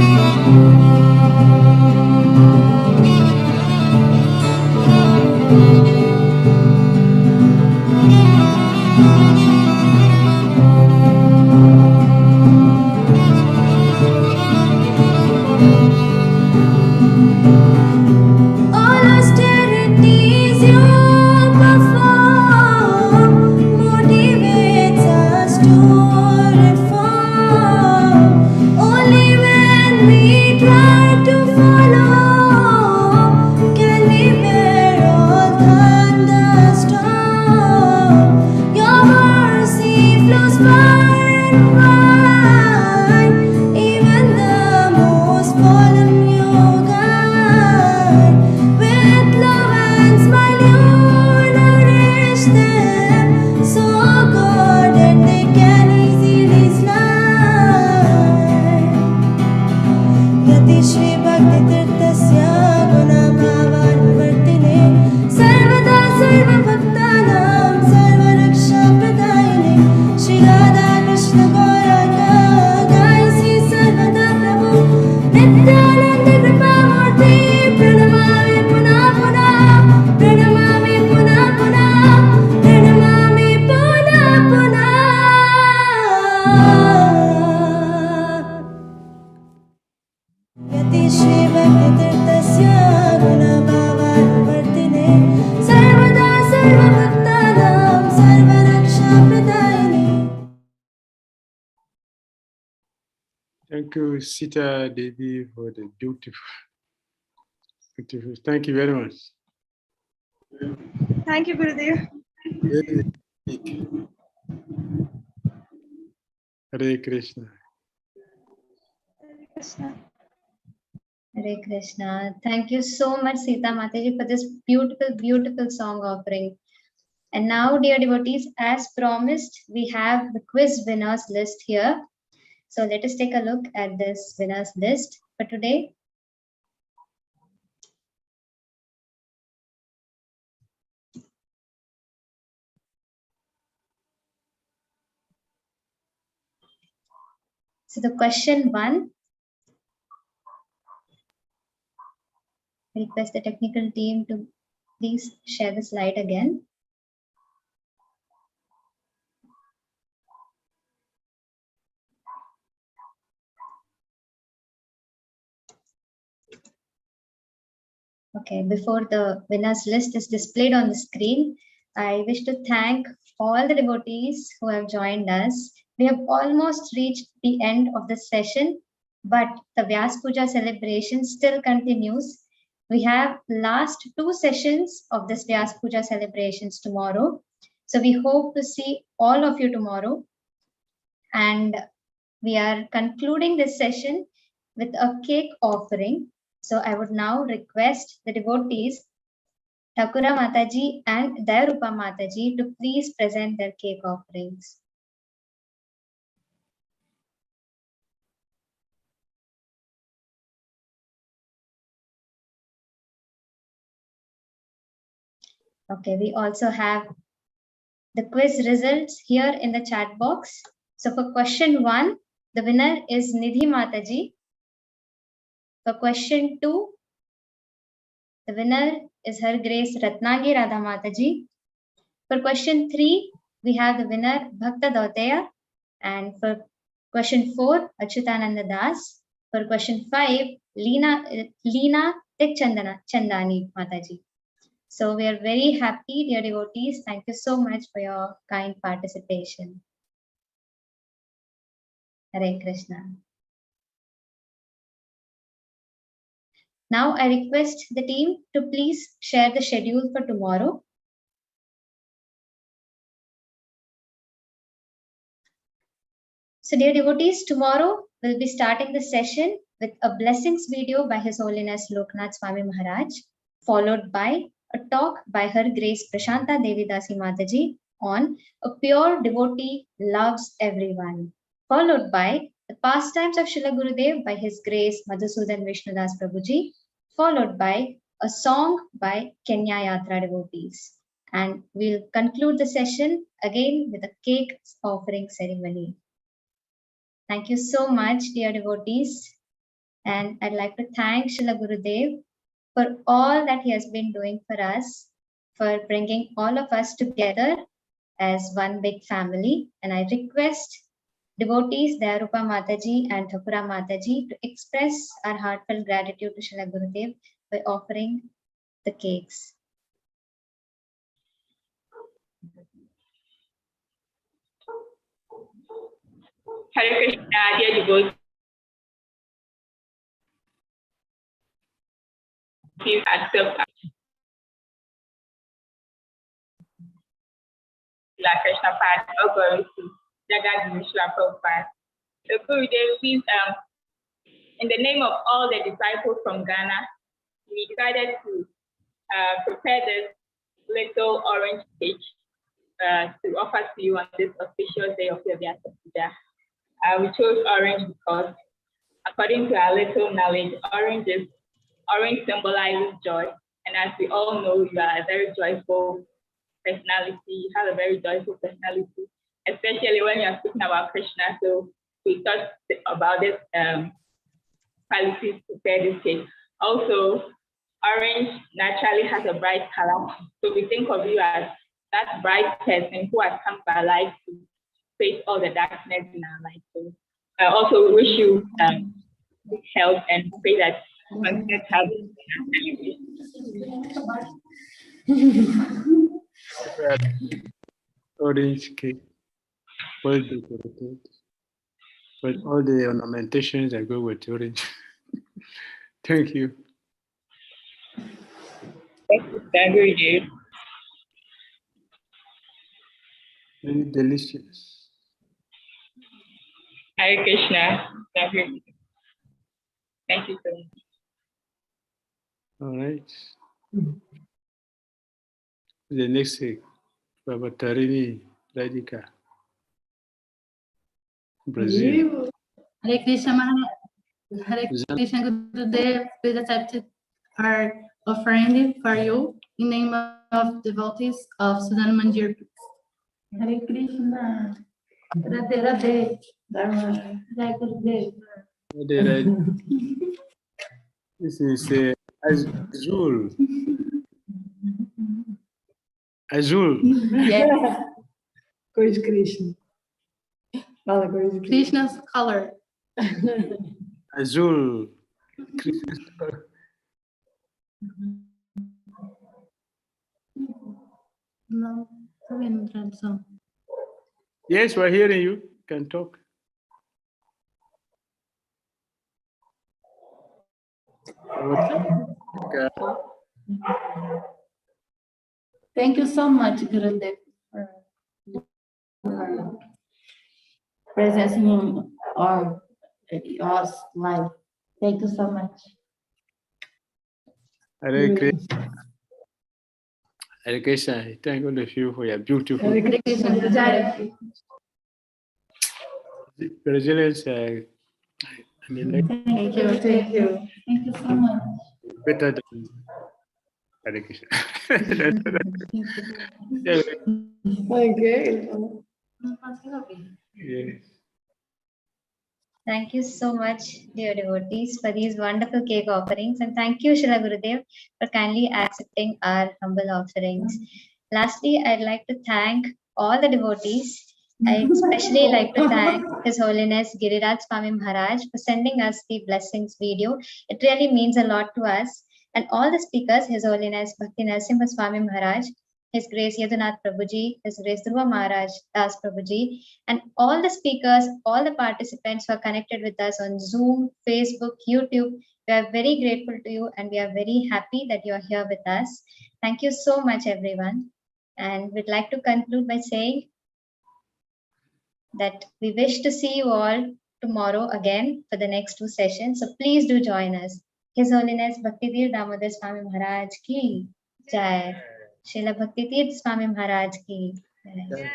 austerities you perform motivates us to reform. Only when we try to follow can we bear all thunderstorm. Your mercy flows far and wide, even the most solemn yoga. With love and smile you nourish them, so good that they can easily slide. Yati Shri Bhakti Tirthasya Gunabhavanvartine Sarvada Sarva Bhaktanam Sarva Raksha Pradayine Shri Radha Krishna Gauranga Gaisi Sarvada Prabhu Nityananda Kripamurti Pranamami Puna Puna Pranamami Puna Puna Pranamami Puna Puna. Yati Shri Bhakti Tirthasya Gunabhavanvartine Sarvada Sarva Bhaktanam Sarva Raksha Pradayine. Thank you, Sita Devi, for the beautiful. Thank you very much. Thank you, Gurudev. Very big. Hare Krishna. Hare Krishna. Thank you so much, Sita Mataji, for this beautiful, beautiful song offering. And now, dear devotees, as promised, we have the quiz winners list here. So let us take a look at this winners list for today. So the question 1, request the technical team to please share the slide again. Okay, before the winners list is displayed on the screen, I wish to thank all the devotees who have joined us. We have almost reached the end of the session, but the Vyasa-puja celebration still continues. We have last 2 sessions of this Vyasa-puja celebrations tomorrow. So we hope to see all of you tomorrow. And we are concluding this session with a cake offering. So I would now request the devotees, Thakura Mataji and Dayarupa Mataji, to please present their cake offerings. Okay, we also have the quiz results here in the chat box. So for question 1, the winner is Nidhi Mataji. For question 2, the winner is Her Grace Ratnagi Radha Mataji. For question 3, we have the winner Bhakta Dauteya. And for question 4, Achyutananda Das. For question 5, Leena Chandani Mataji. So we are very happy, dear devotees. Thank you so much for your kind participation. Hare Krishna. Now I request the team to please share the schedule for tomorrow. So dear devotees, tomorrow we'll be starting the session with a blessings video by His Holiness Loknath Swami Maharaj, followed by a talk by Her Grace Prashanta Devi Dasi Mataji on a pure devotee loves everyone, followed by the pastimes of Srila Gurudev by His Grace Madhusudan Vishnudas Prabhuji, followed by a song by Kenya Yatra devotees. And we'll conclude the session again with a cake offering ceremony. Thank you so much, dear devotees. And I'd like to thank Srila Gurudev for all that he has been doing for us, for bringing all of us together as one big family. And I request devotees Dayarupa Mataji and Thakura Mataji to express our heartfelt gratitude to Srila Gurudev by offering the cakes. Hare Krishna, dear devotees, accept Srila Krishna Pad, or glory to Jagat Guru Srila Prabhupada. So Gurudev, please, in the name of all the disciples from Ghana, we decided to prepare this little orange cake to offer to you on this auspicious day of your Vyasa-puja. We chose orange because, according to our little knowledge, orange symbolizes joy. And as we all know, you are a very joyful personality. You have a very joyful personality, especially when you're speaking about Krishna. So we thought about this qualities to prepare this cake. Also, orange naturally has a bright color. So we think of you as that bright person who has come by life to face all the darkness in our life. So I also wish you good health and pray that you continue to have Orange cake, well decorated, but all the ornamentations that go with orange. Thank you. Thank you. Very delicious. Hare Krishna. Thank you. Thank you so much. All right. The next thing, Baba Tarini Radhika, Brazil. Hare Krishna Maharaj. Hare Krishna Gurudev, please accept our offering for you in name of devotees of Sudan Mandir. Hare Krishna. Radhe Radhe. Hare Gurudev. This is Azul. Azul. Yes. Krishna. Krishna's color. Azul. Krishna's color. No, Yes, we're hearing you. You can talk. Thank you so much, Gurudev, for presence in our life. Thank you so much. Hare Krishna. Hare Krishna. Thank all of you for your beautiful. Hare Krishna. Brazilians. Thank you. Thank you. Thank you so much. Better than Hare Krishna. Okay. Yes. Thank you so much, dear devotees, for these wonderful cake offerings. And thank you, Srila Gurudev, for kindly accepting our humble offerings. Lastly, I'd like to thank all the devotees. I especially like to thank His Holiness Giriraj Swami Maharaj for sending us the blessings video. It really means a lot to us. And all the speakers, His Holiness Bhakti Narasimha Swami Maharaj, His Grace Yadunath Prabhuji, His Grace Dhruva Maharaj Das Prabhuji, and all the speakers, all the participants who are connected with us on Zoom, Facebook, YouTube. We are very grateful to you and we are very happy that you are here with us. Thank you so much, everyone. And we'd like to conclude by saying that we wish to see you all tomorrow again for the next 2 sessions. So please do join us. His Holiness Bhakti Dhira Damodara Swami Maharaj ki Jai. Srila Bhakti Dhira Swami Maharaj ki Jai.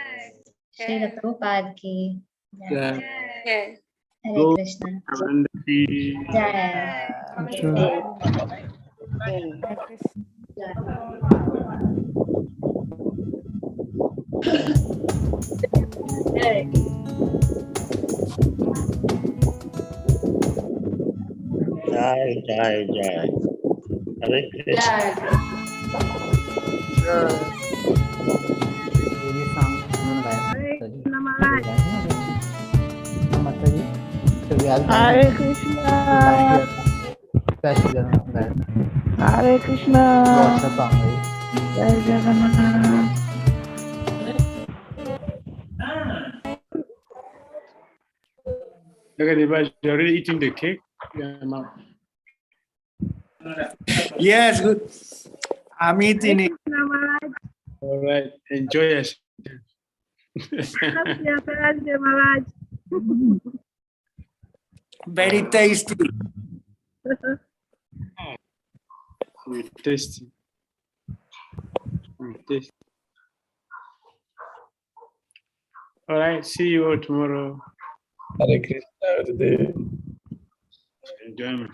Srila Prabhupada ki Jai. Hare Krishna. Jai. Jai, Jai, Jai. Hare Krishna. ये song उन्होंने गाया था माता जी कभी याद Hare Krishna. कैसे गाया था Hare Krishna. बहुत अच्छा song है Jai Jagannath. Okay, you're already eating the cake? Yeah, Mom. Yes, good. I'm eating it. All right, enjoy yourself. Very tasty. Tasty. Tasty. All right, see you all tomorrow. Hare Krishna. Enjoyment.